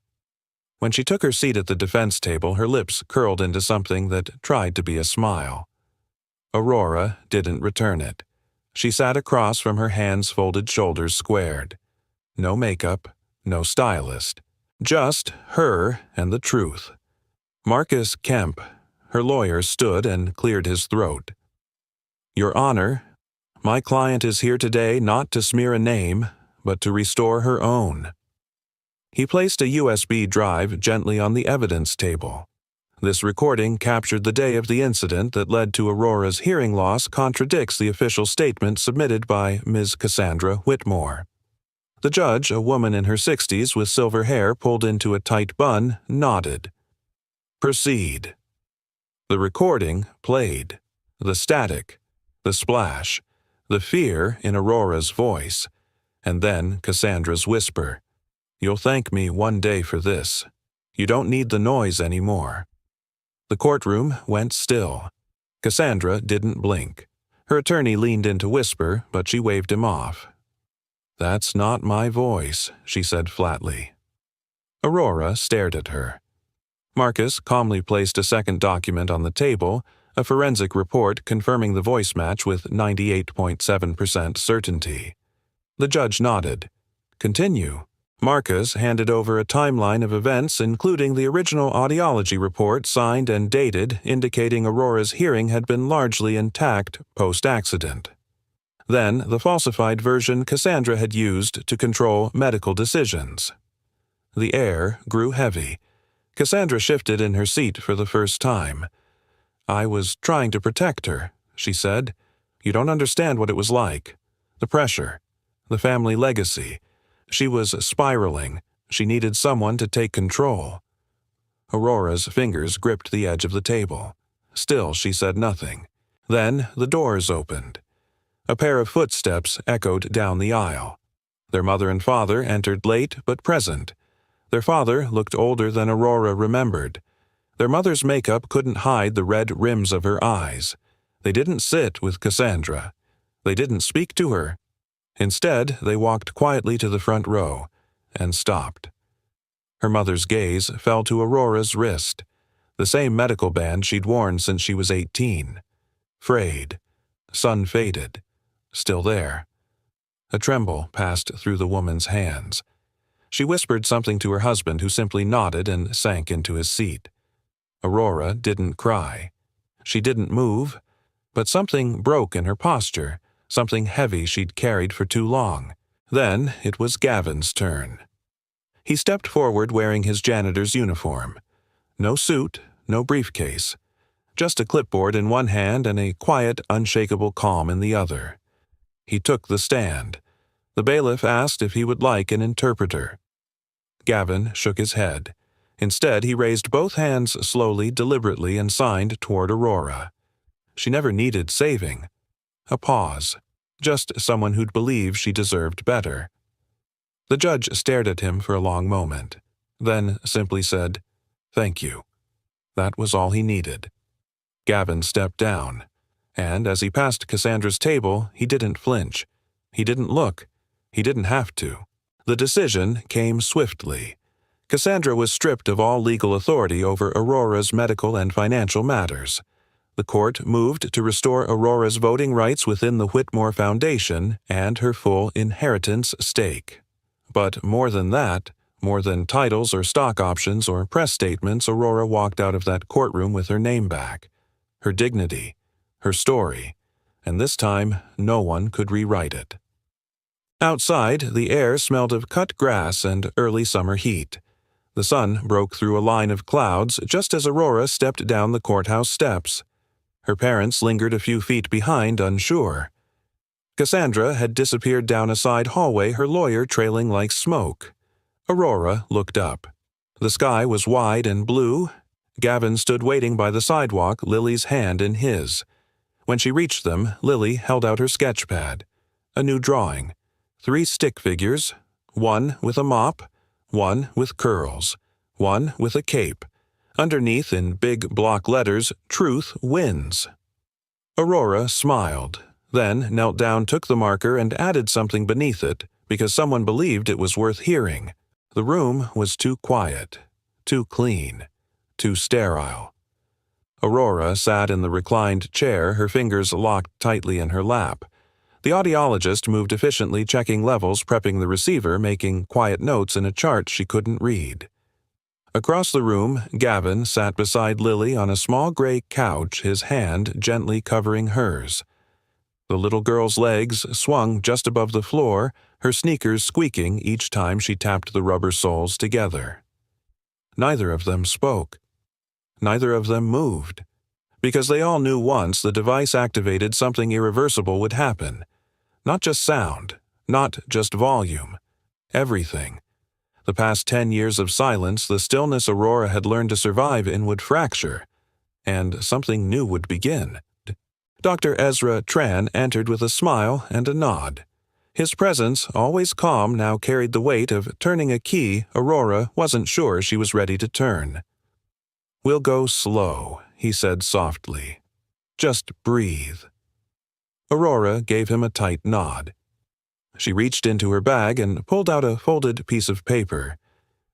When she took her seat at the defense table, her lips curled into something that tried to be a smile. Aurora didn't return it. She sat across from her, hands folded, shoulders squared. No makeup, no stylist. Just her and the truth. Marcus Kemp, her lawyer, stood and cleared his throat. "Your Honor, my client is here today not to smear a name, but to restore her own." He placed a USB drive gently on the evidence table. This recording captured the day of the incident that led to Aurora's hearing loss, contradicts the official statement submitted by Ms. Cassandra Whitmore. The judge, a woman in her 60s with silver hair pulled into a tight bun, nodded. Proceed. The recording played. The static, the splash, the fear in Aurora's voice, and then Cassandra's whisper. You'll thank me one day for this. You don't need the noise anymore. The courtroom went still. Cassandra didn't blink. Her attorney leaned in to whisper, but she waved him off. That's not my voice, she said flatly. Aurora stared at her. Marcus calmly placed a second document on the table, a forensic report confirming the voice match with 98.7% certainty. The judge nodded. Continue. Marcus handed over a timeline of events including the original audiology report signed and dated indicating Aurora's hearing had been largely intact post-accident. Then the falsified version Cassandra had used to control medical decisions. The air grew heavy. Cassandra shifted in her seat for the first time. I was trying to protect her, she said. You don't understand what it was like. The pressure. The family legacy. She was spiraling. She needed someone to take control. Aurora's fingers gripped the edge of the table. Still, she said nothing. Then the doors opened. A pair of footsteps echoed down the aisle. Their mother and father entered late but present. Their father looked older than Aurora remembered. Their mother's makeup couldn't hide the red rims of her eyes. They didn't sit with Cassandra. They didn't speak to her. Instead, they walked quietly to the front row and stopped. Her mother's gaze fell to Aurora's wrist, the same medical band she'd worn since she was 18. Frayed, sun-faded, still there. A tremble passed through the woman's hands. She whispered something to her husband, who simply nodded and sank into his seat. Aurora didn't cry. She didn't move, but something broke in her posture, something heavy she'd carried for too long. Then it was Gavin's turn. He stepped forward wearing his janitor's uniform. No suit, no briefcase. Just a clipboard in one hand and a quiet, unshakable calm in the other. He took the stand. The bailiff asked if he would like an interpreter. Gavin shook his head. Instead, he raised both hands slowly, deliberately, and signed toward Aurora. She never needed saving. A pause. Just someone who'd believe she deserved better. The judge stared at him for a long moment, then simply said, "Thank you." That was all he needed. Gavin stepped down, and as he passed Cassandra's table, he didn't flinch. He didn't look. He didn't have to. The decision came swiftly. Cassandra was stripped of all legal authority over Aurora's medical and financial matters. The court moved to restore Aurora's voting rights within the Whitmore Foundation and her full inheritance stake. But more than that, more than titles or stock options or press statements, Aurora walked out of that courtroom with her name back, her dignity, her story, and this time no one could rewrite it. Outside, the air smelled of cut grass and early summer heat. The sun broke through a line of clouds just as Aurora stepped down the courthouse steps. Her parents lingered a few feet behind, unsure. Cassandra had disappeared down a side hallway, her lawyer trailing like smoke. Aurora looked up. The sky was wide and blue. Gavin stood waiting by the sidewalk, Lily's hand in his. When she reached them, Lily held out her sketch pad. A new drawing. 3 stick figures, one with a mop, one with curls, one with a cape. Underneath, in big block letters, "Truth wins." Aurora smiled, then knelt down, took the marker, and added something beneath it, because someone believed it was worth hearing. The room was too quiet, too clean, too sterile. Aurora sat in the reclined chair, her fingers locked tightly in her lap. The audiologist moved efficiently, checking levels, prepping the receiver, making quiet notes in a chart she couldn't read. Across the room, Gavin sat beside Lily on a small gray couch, his hand gently covering hers. The little girl's legs swung just above the floor, her sneakers squeaking each time she tapped the rubber soles together. Neither of them spoke. Neither of them moved. Because they all knew once the device activated, something irreversible would happen. Not just sound, not just volume, everything. The past 10 years of silence, the stillness Aurora had learned to survive in would fracture, and something new would begin. Dr. Ezra Tran entered with a smile and a nod. His presence, always calm, now carried the weight of turning a key Aurora wasn't sure she was ready to turn. "We'll go slow," he said softly. "Just breathe." Aurora gave him a tight nod. She reached into her bag and pulled out a folded piece of paper.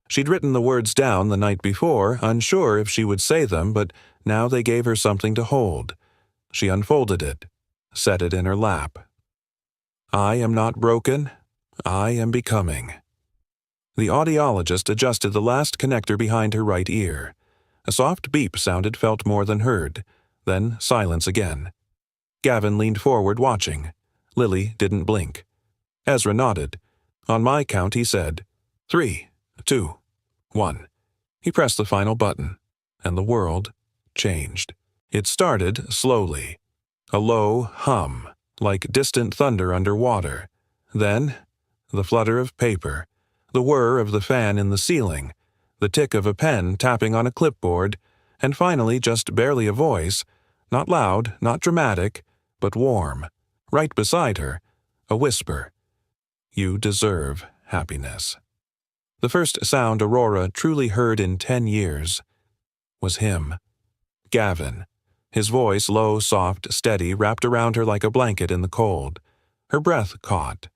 She'd written the words down the night before, unsure if she would say them, but now they gave her something to hold. She unfolded it, set it in her lap. "I am not broken. I am becoming." The audiologist adjusted the last connector behind her right ear. A soft beep sounded felt more than heard, then silence again. Gavin leaned forward watching. Lily didn't blink. Ezra nodded. On my count, he said, 3, 2, 1. He pressed the final button, and the world changed. It started slowly. A low hum, like distant thunder underwater. Then, the flutter of paper, the whir of the fan in the ceiling, the tick of a pen tapping on a clipboard, and finally just barely a voice, not loud, not dramatic, but warm, right beside her, a whisper. "You deserve happiness." The first sound Aurora truly heard in 10 years was him. Gavin. His voice, low, soft, steady, wrapped around her like a blanket in the cold. Her breath caught.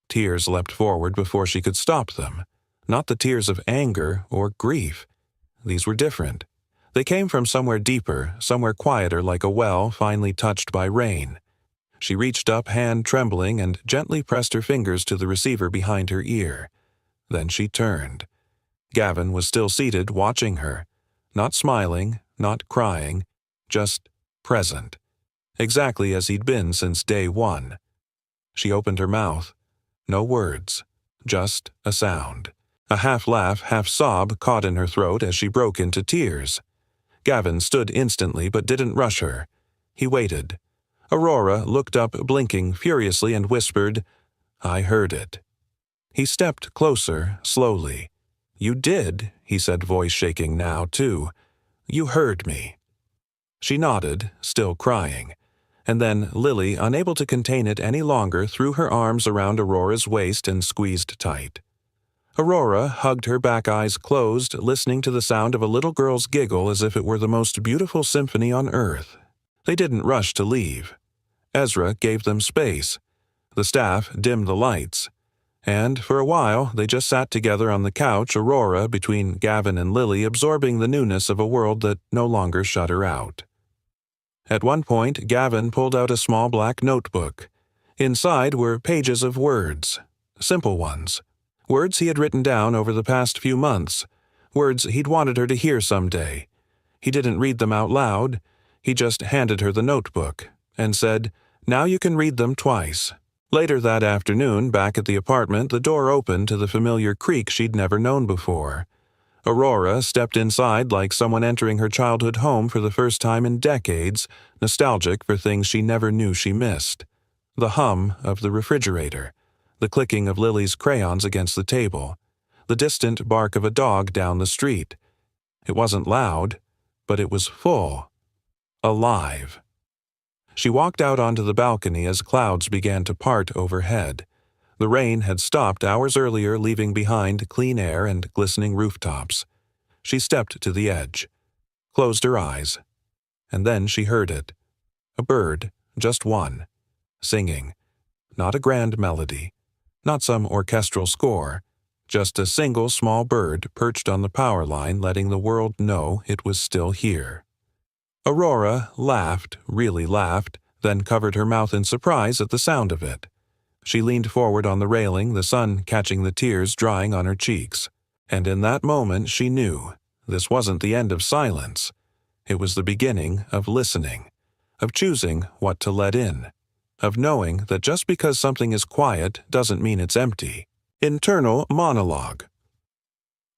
Tears leapt forward before she could stop them. Not the tears of anger or grief. These were different. They came from somewhere deeper, somewhere quieter like a well finally touched by rain. She reached up, hand trembling, and gently pressed her fingers to the receiver behind her ear. Then she turned. Gavin was still seated, watching her. Not smiling, not crying, just present. Exactly as he'd been since day one. She opened her mouth. No words, just a sound. A half-laugh, half-sob caught in her throat as she broke into tears. Gavin stood instantly but didn't rush her. He waited. Aurora looked up, blinking furiously, and whispered, "I heard it." He stepped closer, slowly. "You did," he said, voice shaking now, too. "You heard me." She nodded, still crying. And then Lily, unable to contain it any longer, threw her arms around Aurora's waist and squeezed tight. Aurora hugged her back, eyes closed, listening to the sound of a little girl's giggle as if it were the most beautiful symphony on earth. They didn't rush to leave. Ezra gave them space. The staff dimmed the lights. And for a while, they just sat together on the couch, Aurora between Gavin and Lily, absorbing the newness of a world that no longer shut her out. At one point, Gavin pulled out a small black notebook. Inside were pages of words, simple ones. Words he had written down over the past few months, words he'd wanted her to hear someday. He didn't read them out loud. He just handed her the notebook and said, "Now you can read them twice." Later that afternoon, back at the apartment, the door opened to the familiar creak she'd never known before. Aurora stepped inside like someone entering her childhood home for the first time in decades, nostalgic for things she never knew she missed. The hum of the refrigerator, the clicking of Lily's crayons against the table, the distant bark of a dog down the street. It wasn't loud, but it was full, alive. She walked out onto the balcony as clouds began to part overhead. The rain had stopped hours earlier, leaving behind clean air and glistening rooftops. She stepped to the edge, closed her eyes, and then she heard it. A bird, just one, singing. Not a grand melody, not some orchestral score, just a single small bird perched on the power line, letting the world know it was still here. Aurora laughed, really laughed, then covered her mouth in surprise at the sound of it. She leaned forward on the railing, the sun catching the tears drying on her cheeks. And in that moment she knew this wasn't the end of silence. It was the beginning of listening, of choosing what to let in, of knowing that just because something is quiet doesn't mean it's empty. Internal monologue.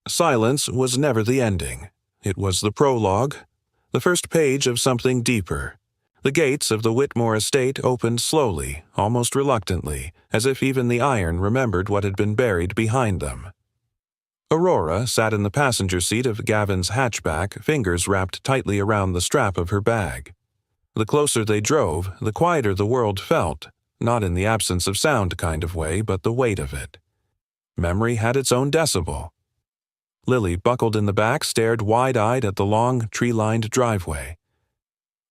Silence was never the ending. It was the prologue, the first page of something deeper. The gates of the Whitmore estate opened slowly, almost reluctantly, as if even the iron remembered what had been buried behind them. Aurora sat in the passenger seat of Gavin's hatchback, fingers wrapped tightly around the strap of her bag. The closer they drove, the quieter the world felt, not in the absence of sound kind of way, but the weight of it. Memory had its own decibel. Lily, buckled in the back, stared wide-eyed at the long, tree-lined driveway.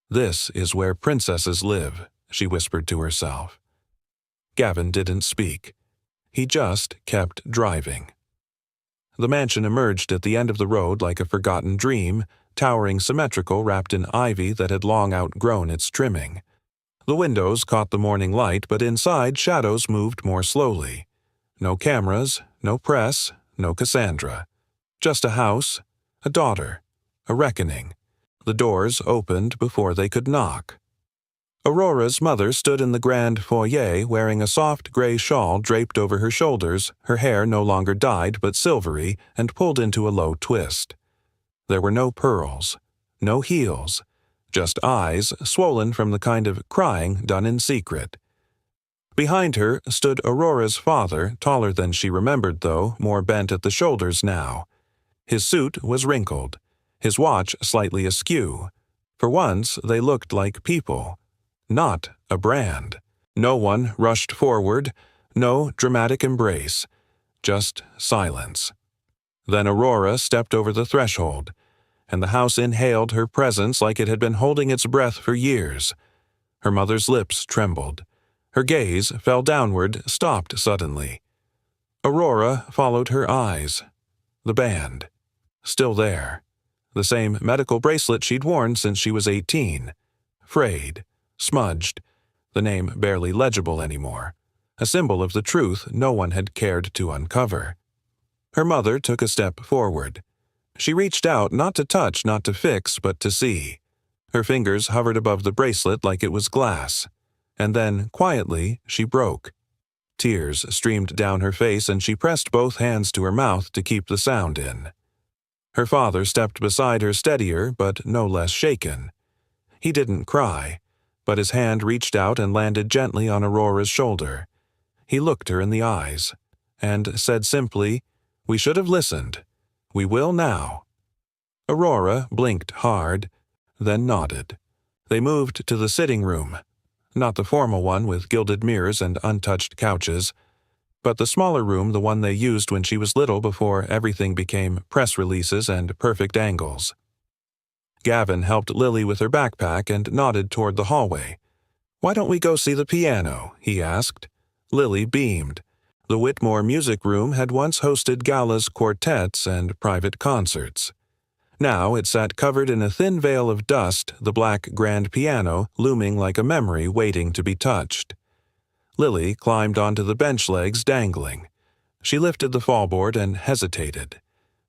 "This is where princesses live," she whispered to herself. Gavin didn't speak. He just kept driving. The mansion emerged at the end of the road like a forgotten dream, towering symmetrical wrapped in ivy that had long outgrown its trimming. The windows caught the morning light, but inside shadows moved more slowly. No cameras, no press, no Cassandra. Just a house, a daughter, a reckoning. The doors opened before they could knock. Aurora's mother stood in the grand foyer wearing a soft gray shawl draped over her shoulders, her hair no longer dyed but silvery and pulled into a low twist. There were no pearls, no heels, just eyes swollen from the kind of crying done in secret. Behind her stood Aurora's father, taller than she remembered though, more bent at the shoulders now. His suit was wrinkled, his watch slightly askew. For once they looked like people, not a brand. No one rushed forward, no dramatic embrace, just silence. Then Aurora stepped over the threshold, and the house inhaled her presence like it had been holding its breath for years. Her mother's lips trembled. Her gaze fell downward, stopped suddenly. Aurora followed her eyes. The band. Still there. The same medical bracelet she'd worn since she was 18. Frayed. Smudged. The name barely legible anymore. A symbol of the truth no one had cared to uncover. Her mother took a step forward. She reached out, not to touch, not to fix, but to see. Her fingers hovered above the bracelet like it was glass. And then, quietly, she broke. Tears streamed down her face and she pressed both hands to her mouth to keep the sound in. Her father stepped beside her, steadier but no less shaken. He didn't cry, but his hand reached out and landed gently on Aurora's shoulder. He looked her in the eyes and said simply, "We should have listened. We will now." Aurora blinked hard, then nodded. They moved to the sitting room, not the formal one with gilded mirrors and untouched couches, but the smaller room, the one they used when she was little before everything became press releases and perfect angles. Gavin helped Lily with her backpack and nodded toward the hallway. "Why don't we go see the piano?" he asked. Lily beamed. The Whitmore Music Room had once hosted galas, quartets, and private concerts. Now it sat covered in a thin veil of dust, the black grand piano looming like a memory waiting to be touched. Lily climbed onto the bench legs dangling. She lifted the fallboard and hesitated.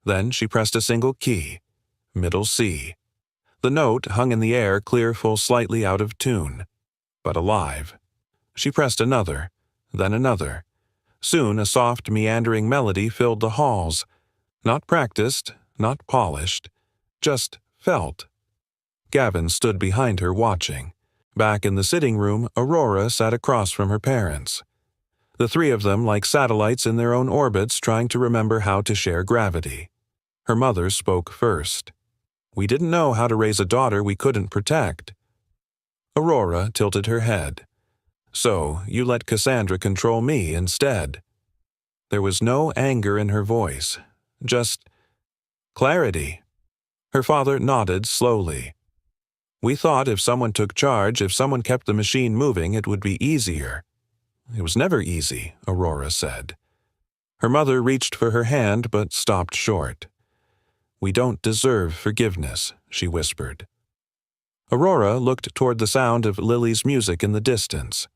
Then she pressed a single key, middle C. The note hung in the air, clear, full, slightly out of tune, but alive. She pressed another, then another. Soon a soft, meandering melody filled the halls. Not practiced, not polished, just felt. Gavin stood behind her watching. Back in the sitting room, Aurora sat across from her parents. The three of them like satellites in their own orbits trying to remember how to share gravity. Her mother spoke first. "We didn't know how to raise a daughter we couldn't protect." Aurora tilted her head. "So you let Cassandra control me instead." There was no anger in her voice, just clarity. Her father nodded slowly. "We thought if someone took charge, if someone kept the machine moving, it would be easier." "It was never easy," Aurora said. Her mother reached for her hand but stopped short. "We don't deserve forgiveness," she whispered. Aurora looked toward the sound of Lily's music in the distance.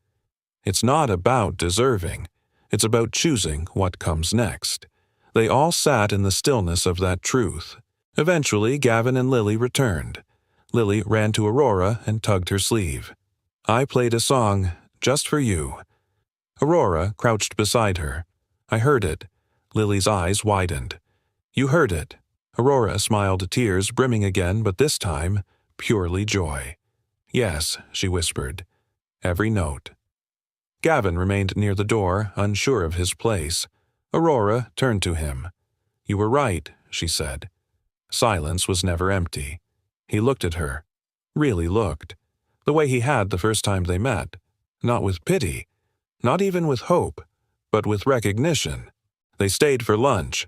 It's not about deserving. It's about choosing what comes next. They all sat in the stillness of that truth. Eventually, Gavin and Lily returned. Lily ran to Aurora and tugged her sleeve. "I played a song just for you." Aurora crouched beside her. "I heard it." Lily's eyes widened. "You heard it." Aurora smiled, tears brimming again, but this time purely joy. Yes, she whispered. Every note. Gavin remained near the door, unsure of his place. Aurora turned to him. You were right, she said. Silence was never empty. He looked at her. Really looked. The way he had the first time they met. Not with pity. Not even with hope. But with recognition. They stayed for lunch.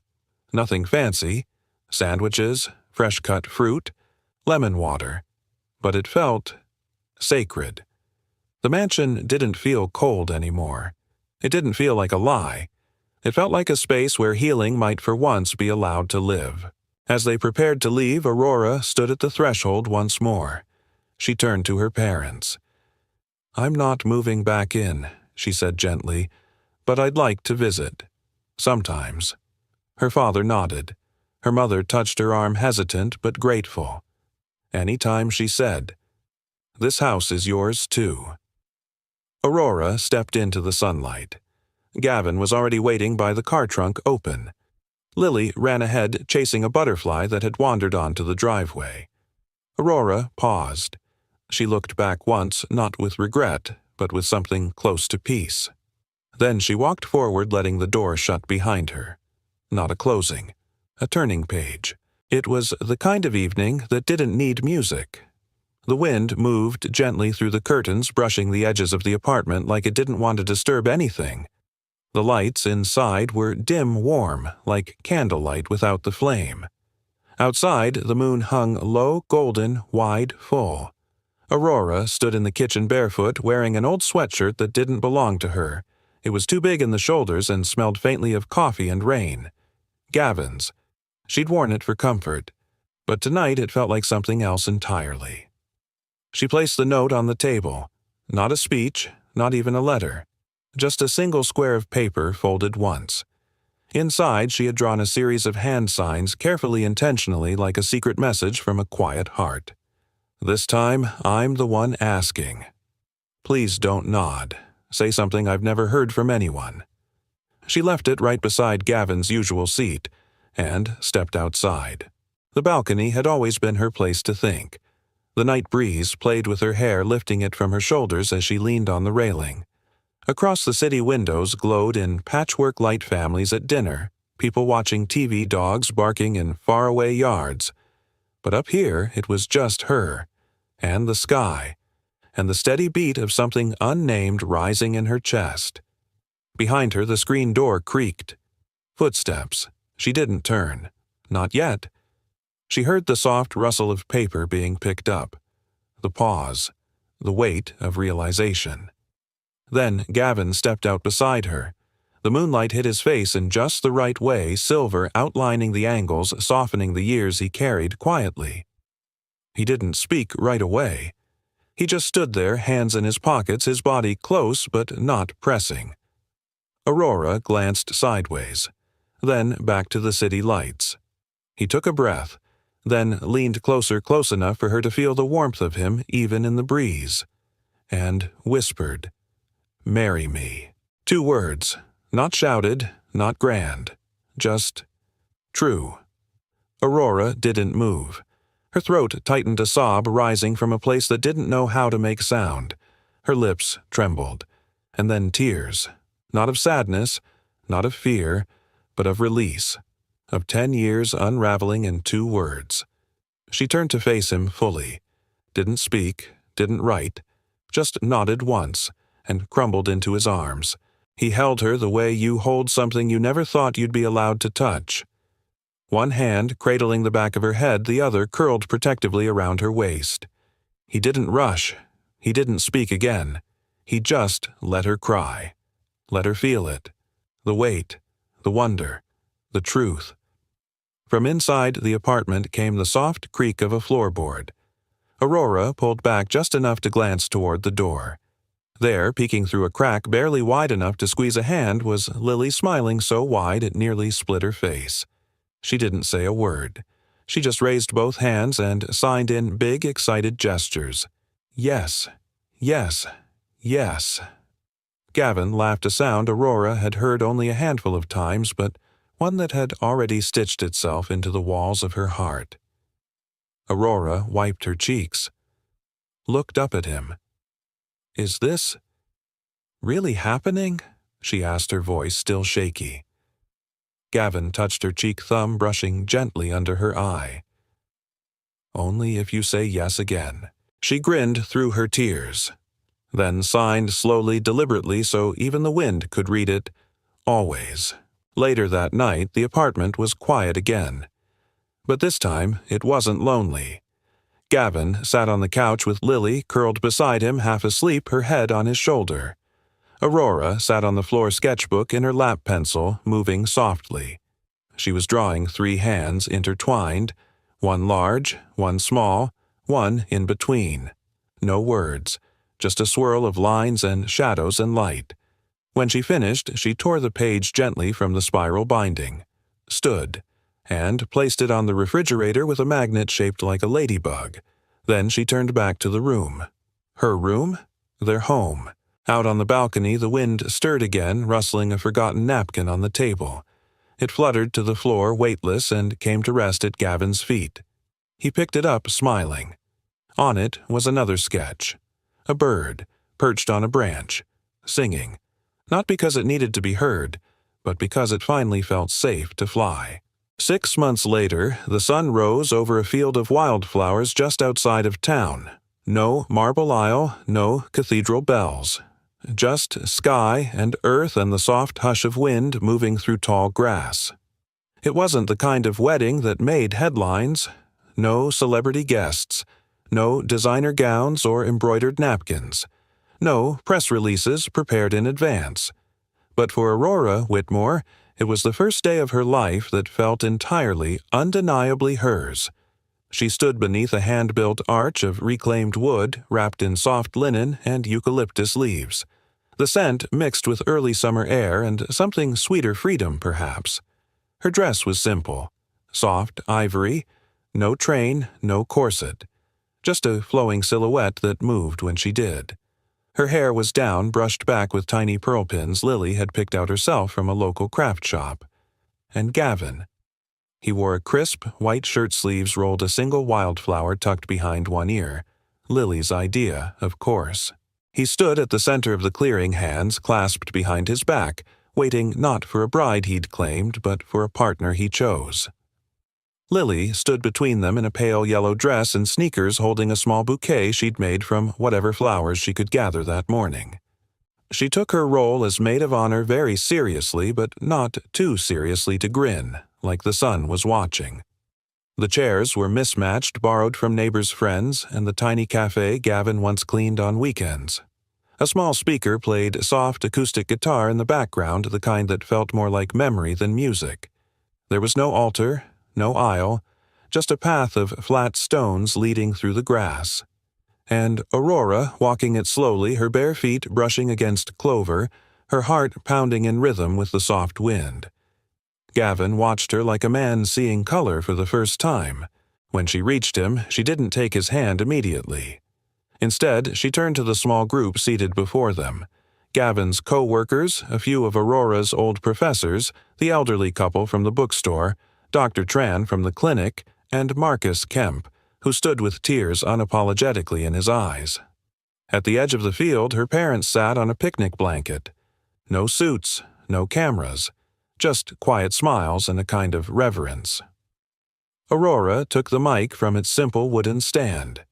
Nothing fancy. Sandwiches, fresh-cut fruit, lemon water. But it felt sacred. The mansion didn't feel cold anymore. It didn't feel like a lie. It felt like a space where healing might for once be allowed to live. As they prepared to leave, Aurora stood at the threshold once more. She turned to her parents. I'm not moving back in, she said gently, but I'd like to visit. Sometimes. Her father nodded. Her mother touched her arm, hesitant but grateful. Any time, she said. This house is yours too. Aurora stepped into the sunlight. Gavin was already waiting by the car trunk open. Lily ran ahead, chasing a butterfly that had wandered onto the driveway. Aurora paused. She looked back once, not with regret, but with something close to peace. Then she walked forward, letting the door shut behind her. Not a closing. A turning page. It was the kind of evening that didn't need music. The wind moved gently through the curtains, brushing the edges of the apartment like it didn't want to disturb anything. The lights inside were dim warm, like candlelight without the flame. Outside, the moon hung low, golden, wide, full. Aurora stood in the kitchen barefoot, wearing an old sweatshirt that didn't belong to her. It was too big in the shoulders and smelled faintly of coffee and rain. Gavin's. She'd worn it for comfort, but tonight it felt like something else entirely. She placed the note on the table. Not a speech, not even a letter. Just a single square of paper folded once. Inside, she had drawn a series of hand signs, carefully, intentionally, like a secret message from a quiet heart. This time, I'm the one asking. Please don't nod. Say something I've never heard from anyone. She left it right beside Gavin's usual seat and stepped outside. The balcony had always been her place to think. The night breeze played with her hair, lifting it from her shoulders as she leaned on the railing. Across the city windows glowed in patchwork light families at dinner, people watching TV, dogs barking in faraway yards. But up here it was just her, and the sky, and the steady beat of something unnamed rising in her chest. Behind her the screen door creaked. Footsteps. She didn't turn. Not yet. She heard the soft rustle of paper being picked up. The pause. The weight of realization. Then Gavin stepped out beside her. The moonlight hit his face in just the right way, silver outlining the angles, softening the years he carried quietly. He didn't speak right away. He just stood there, hands in his pockets, his body close but not pressing. Aurora glanced sideways, then back to the city lights. He took a breath, then leaned closer, close enough for her to feel the warmth of him even in the breeze, and whispered, Marry me. 2 words, not shouted, not grand, just true. Aurora didn't move. Her throat tightened a sob rising from a place that didn't know how to make sound. Her lips trembled, and then tears, not of sadness, not of fear, but of release, of 10 years unraveling in 2 words. She turned to face him fully, didn't speak, didn't write, just nodded once, and crumbled into his arms. He held her the way you hold something you never thought you'd be allowed to touch. One hand cradling the back of her head, the other curled protectively around her waist. He didn't rush. He didn't speak again. He just let her cry. Let her feel it. The weight, the wonder, the truth. From inside the apartment came the soft creak of a floorboard. Aurora pulled back just enough to glance toward the door. There, peeking through a crack barely wide enough to squeeze a hand, was Lily, smiling so wide it nearly split her face. She didn't say a word. She just raised both hands and signed in big, excited gestures. Yes, yes, yes. Gavin laughed a sound Aurora had heard only a handful of times, but one that had already stitched itself into the walls of her heart. Aurora wiped her cheeks. looked up at him. "Is this really happening?" she asked, her voice still shaky. Gavin touched her cheek thumb, brushing gently under her eye. "Only if you say yes again." She grinned through her tears, then signed slowly, deliberately, so even the wind could read it. Always. Later that night, the apartment was quiet again. But this time, it wasn't lonely. Gavin sat on the couch with Lily curled beside him, half asleep, her head on his shoulder. Aurora sat on the floor, sketchbook in her lap pencil, moving softly. She was drawing 3 hands intertwined, one large, one small, one in between. No words, just a swirl of lines and shadows and light. When she finished, she tore the page gently from the spiral binding, stood, and placed it on the refrigerator with a magnet shaped like a ladybug. Then she turned back to the room. Her room? Their home. Out on the balcony, the wind stirred again, rustling a forgotten napkin on the table. It fluttered to the floor, weightless, and came to rest at Gavin's feet. He picked it up, smiling. On it was another sketch. A bird, perched on a branch, singing. Not because it needed to be heard, but because it finally felt safe to fly. 6 months later, the sun rose over a field of wildflowers just outside of town. No marble aisle, no cathedral bells. Just sky and earth and the soft hush of wind moving through tall grass. It wasn't the kind of wedding that made headlines. No celebrity guests. No designer gowns or embroidered napkins. No press releases prepared in advance. But for Aurora Whitmore, it was the first day of her life that felt entirely, undeniably hers. She stood beneath a hand-built arch of reclaimed wood wrapped in soft linen and eucalyptus leaves. The scent mixed with early summer air and something sweeter freedom, perhaps. Her dress was simple, soft ivory, no train, no corset, just a flowing silhouette that moved when she did. Her hair was down, brushed back with tiny pearl pins Lily had picked out herself from a local craft shop. And Gavin. He wore a crisp, white shirt sleeves, rolled a single wildflower tucked behind one ear. Lily's idea, of course. He stood at the center of the clearing, hands clasped behind his back, waiting not for a bride he'd claimed, but for a partner he chose. Lily stood between them in a pale yellow dress and sneakers, holding a small bouquet she'd made from whatever flowers she could gather that morning. She took her role as maid of honor very seriously, but not too seriously to grin, like the sun was watching. The chairs were mismatched, borrowed from neighbors' friends, and the tiny cafe Gavin once cleaned on weekends. A small speaker played soft acoustic guitar in the background, the kind that felt more like memory than music. There was no altar, no aisle, just a path of flat stones leading through the grass. And Aurora, walking it slowly, her bare feet brushing against clover, her heart pounding in rhythm with the soft wind. Gavin watched her like a man seeing color for the first time. When she reached him, she didn't take his hand immediately. Instead, she turned to the small group seated before them. Gavin's co-workers, a few of Aurora's old professors, the elderly couple from the bookstore, Dr. Tran from the clinic, and Marcus Kemp, who stood with tears unapologetically in his eyes. At the edge of the field, her parents sat on a picnic blanket. No suits, no cameras, just quiet smiles and a kind of reverence. Aurora took the mic from its simple wooden stand.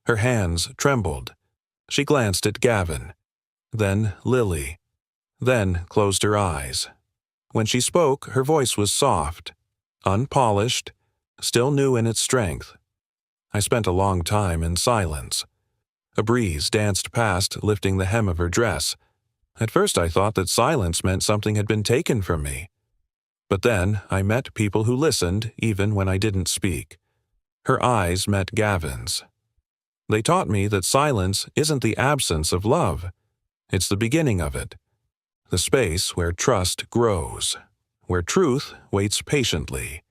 Her hands trembled. She glanced at Gavin, then Lily, then closed her eyes. When she spoke, her voice was soft, unpolished, still new in its strength. I spent a long time in silence. A breeze danced past, lifting the hem of her dress. At first I thought that silence meant something had been taken from me. But then I met people who listened even when I didn't speak. Her eyes met Gavin's. They taught me that silence isn't the absence of love. It's the beginning of it. The space where trust grows, where truth waits patiently.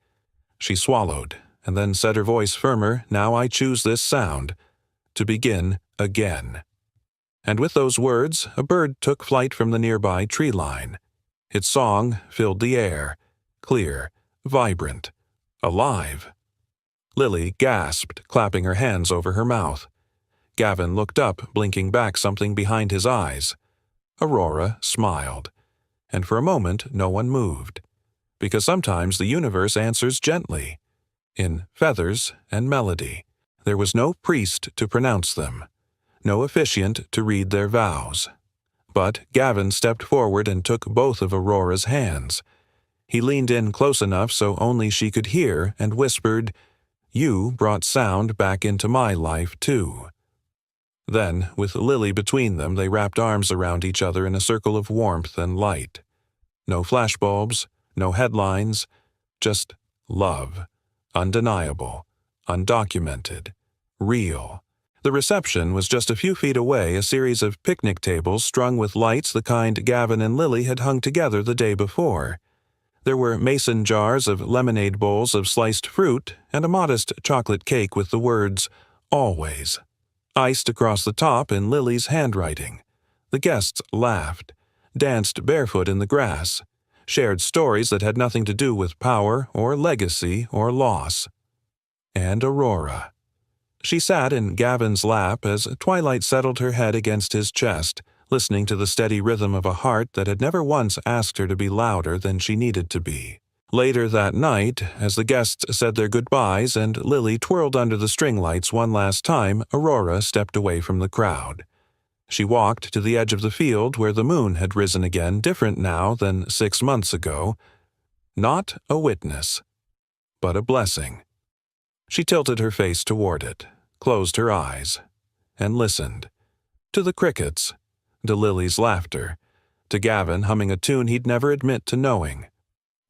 She swallowed, and then said, her voice firmer, "Now I choose this sound, to begin again." And with those words, a bird took flight from the nearby tree line. Its song filled the air, clear, vibrant, alive. Lily gasped, clapping her hands over her mouth. Gavin looked up, blinking back something behind his eyes. Aurora smiled, and for a moment no one moved, because sometimes the universe answers gently, in feathers and melody. There was no priest to pronounce them, no officiant to read their vows. But Gavin stepped forward and took both of Aurora's hands. He leaned in close enough so only she could hear and whispered, "You brought sound back into my life, too." Then, with Lily between them, they wrapped arms around each other in a circle of warmth and light. No flashbulbs, no headlines, just love. Undeniable, undocumented, real. The reception was just a few feet away, a series of picnic tables strung with lights the kind Gavin and Lily had hung together the day before. There were mason jars of lemonade bowls of sliced fruit and a modest chocolate cake with the words, "Always," iced across the top in Lily's handwriting. The guests laughed, danced barefoot in the grass, shared stories that had nothing to do with power or legacy or loss. And Aurora. She sat in Gavin's lap as twilight settled her head against his chest, listening to the steady rhythm of a heart that had never once asked her to be louder than she needed to be. Later that night, as the guests said their goodbyes and Lily twirled under the string lights one last time, Aurora stepped away from the crowd. She walked to the edge of the field where the moon had risen again, different now than 6 months ago. Not a witness, but a blessing. She tilted her face toward it, closed her eyes, and listened. To the crickets, to Lily's laughter, to Gavin humming a tune he'd never admit to knowing.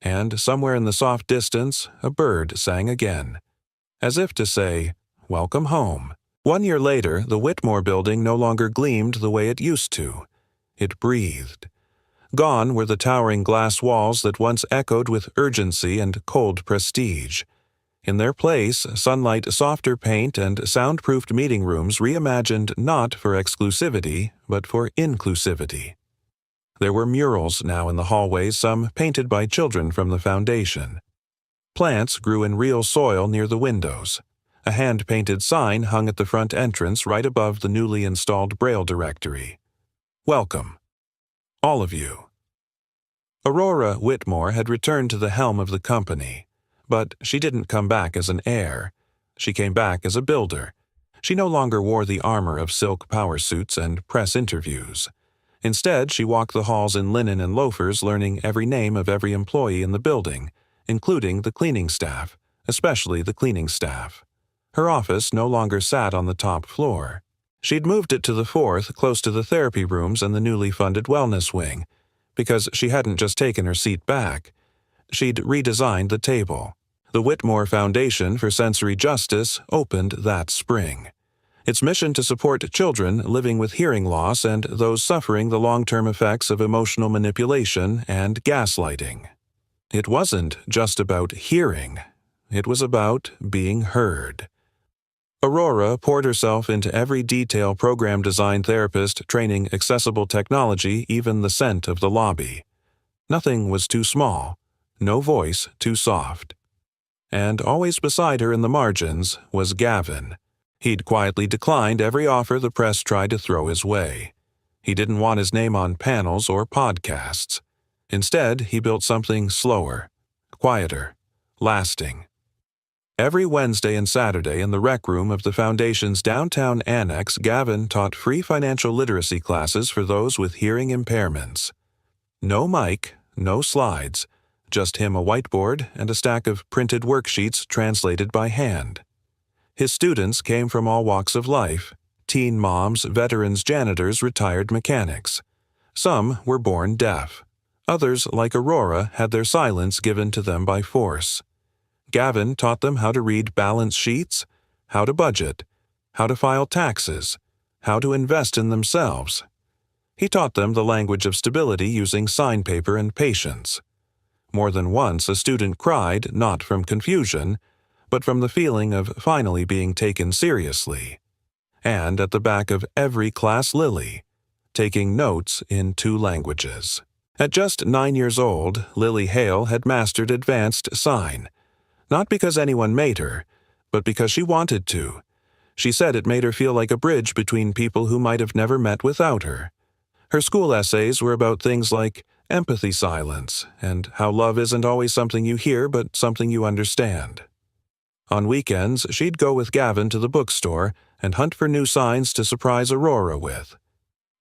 And somewhere in the soft distance, a bird sang again, as if to say, "Welcome home." 1 year later, the Whitmore building no longer gleamed the way it used to. It breathed. Gone were the towering glass walls that once echoed with urgency and cold prestige. In their place, sunlight, softer paint, and soundproofed meeting rooms reimagined not for exclusivity, but for inclusivity. There were murals now in the hallways, some painted by children from the foundation. Plants grew in real soil near the windows. A hand-painted sign hung at the front entrance right above the newly installed Braille directory. Welcome, all of you. Aurora Whitmore had returned to the helm of the company. But she didn't come back as an heir. She came back as a builder. She no longer wore the armor of silk power suits and press interviews. Instead, she walked the halls in linen and loafers, learning every name of every employee in the building, including the cleaning staff, especially the cleaning staff. Her office no longer sat on the top floor. She'd moved it to the fourth, close to the therapy rooms and the newly funded wellness wing, because she hadn't just taken her seat back. She'd redesigned the table. The Whitmore Foundation for Sensory Justice opened that spring. Its mission to support children living with hearing loss and those suffering the long-term effects of emotional manipulation and gaslighting. It wasn't just about hearing. It was about being heard. Aurora poured herself into every detail program design therapist training accessible technology, even the scent of the lobby. Nothing was too small. No voice too soft. And always beside her in the margins was Gavin. He'd quietly declined every offer the press tried to throw his way. He didn't want his name on panels or podcasts. Instead, he built something slower, quieter, lasting. Every Wednesday and Saturday in the rec room of the Foundation's downtown annex, Gavin taught free financial literacy classes for those with hearing impairments. No mic, no slides. Just him, a whiteboard, and a stack of printed worksheets translated by hand. His students came from all walks of life: teen moms, veterans, janitors, retired mechanics. Some were born deaf. Others, like Aurora, had their silence given to them by force. Gavin taught them how to read balance sheets, how to budget, how to file taxes, how to invest in themselves. He taught them the language of stability using sign paper and patience. More than once, a student cried, not from confusion, but from the feeling of finally being taken seriously. And at the back of every class, Lily, taking notes in 2 languages. At just 9 years old, Lily Hale had mastered advanced sign, not because anyone made her, but because she wanted to. She said it made her feel like a bridge between people who might have never met without her. Her school essays were about things like empathy silence and how love isn't always something you hear but something you understand. On weekends, she'd go with Gavin to the bookstore and hunt for new signs to surprise Aurora with.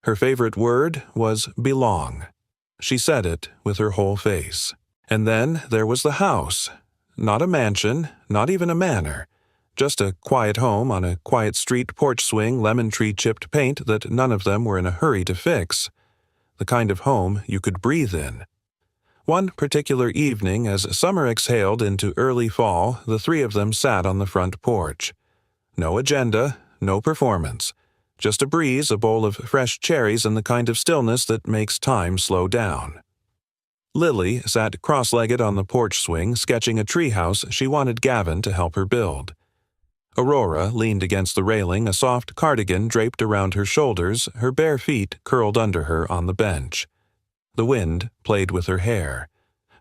Her favorite word was belong. She said it with her whole face. And then there was the house. Not a mansion, not even a manor. Just a quiet home on a quiet street porch swing lemon tree chipped paint that none of them were in a hurry to fix. The kind of home you could breathe in. One particular evening, as summer exhaled into early fall, the three of them sat on the front porch. No agenda, no performance. Just a breeze, a bowl of fresh cherries, and the kind of stillness that makes time slow down. Lily sat cross-legged on the porch swing, sketching a treehouse she wanted Gavin to help her build. Aurora leaned against the railing, a soft cardigan draped around her shoulders, her bare feet curled under her on the bench. The wind played with her hair.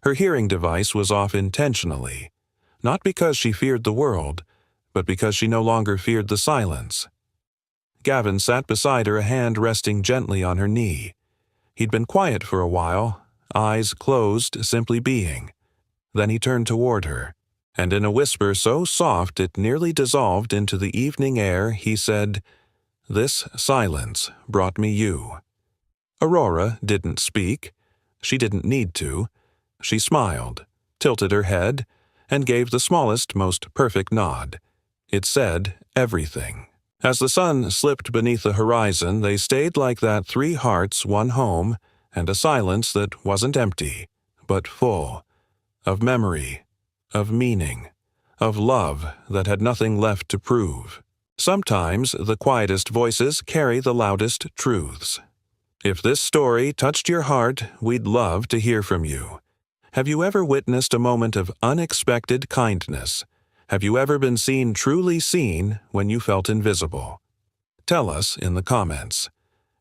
Her hearing device was off intentionally, not because she feared the world, but because she no longer feared the silence. Gavin sat beside her, a hand resting gently on her knee. He'd been quiet for a while, eyes closed, simply being. Then he turned toward her, and in a whisper so soft it nearly dissolved into the evening air, he said, "This silence brought me you." Aurora didn't speak. She didn't need to. She smiled, tilted her head, and gave the smallest, most perfect nod. It said everything. As the sun slipped beneath the horizon, they stayed like that, three hearts, one home, and a silence that wasn't empty, but full, of memory, of meaning, of love that had nothing left to prove. Sometimes the quietest voices carry the loudest truths. If this story touched your heart, we'd love to hear from you. Have you ever witnessed a moment of unexpected kindness? Have you ever been seen truly seen when you felt invisible? Tell us in the comments.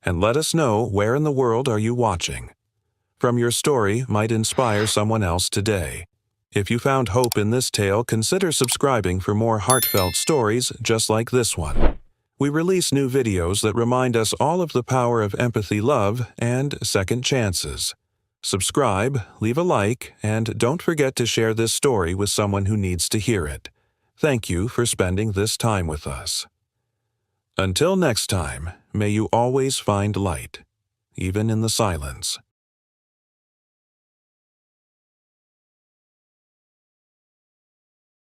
And let us know where in the world are you watching. From your story might inspire someone else today. If you found hope in this tale, consider subscribing for more heartfelt stories just like this one. We release new videos that remind us all of the power of empathy, love, and second chances. Subscribe, leave a like, and don't forget to share this story with someone who needs to hear it. Thank you for spending this time with us. Until next time, may you always find light, even in the silence.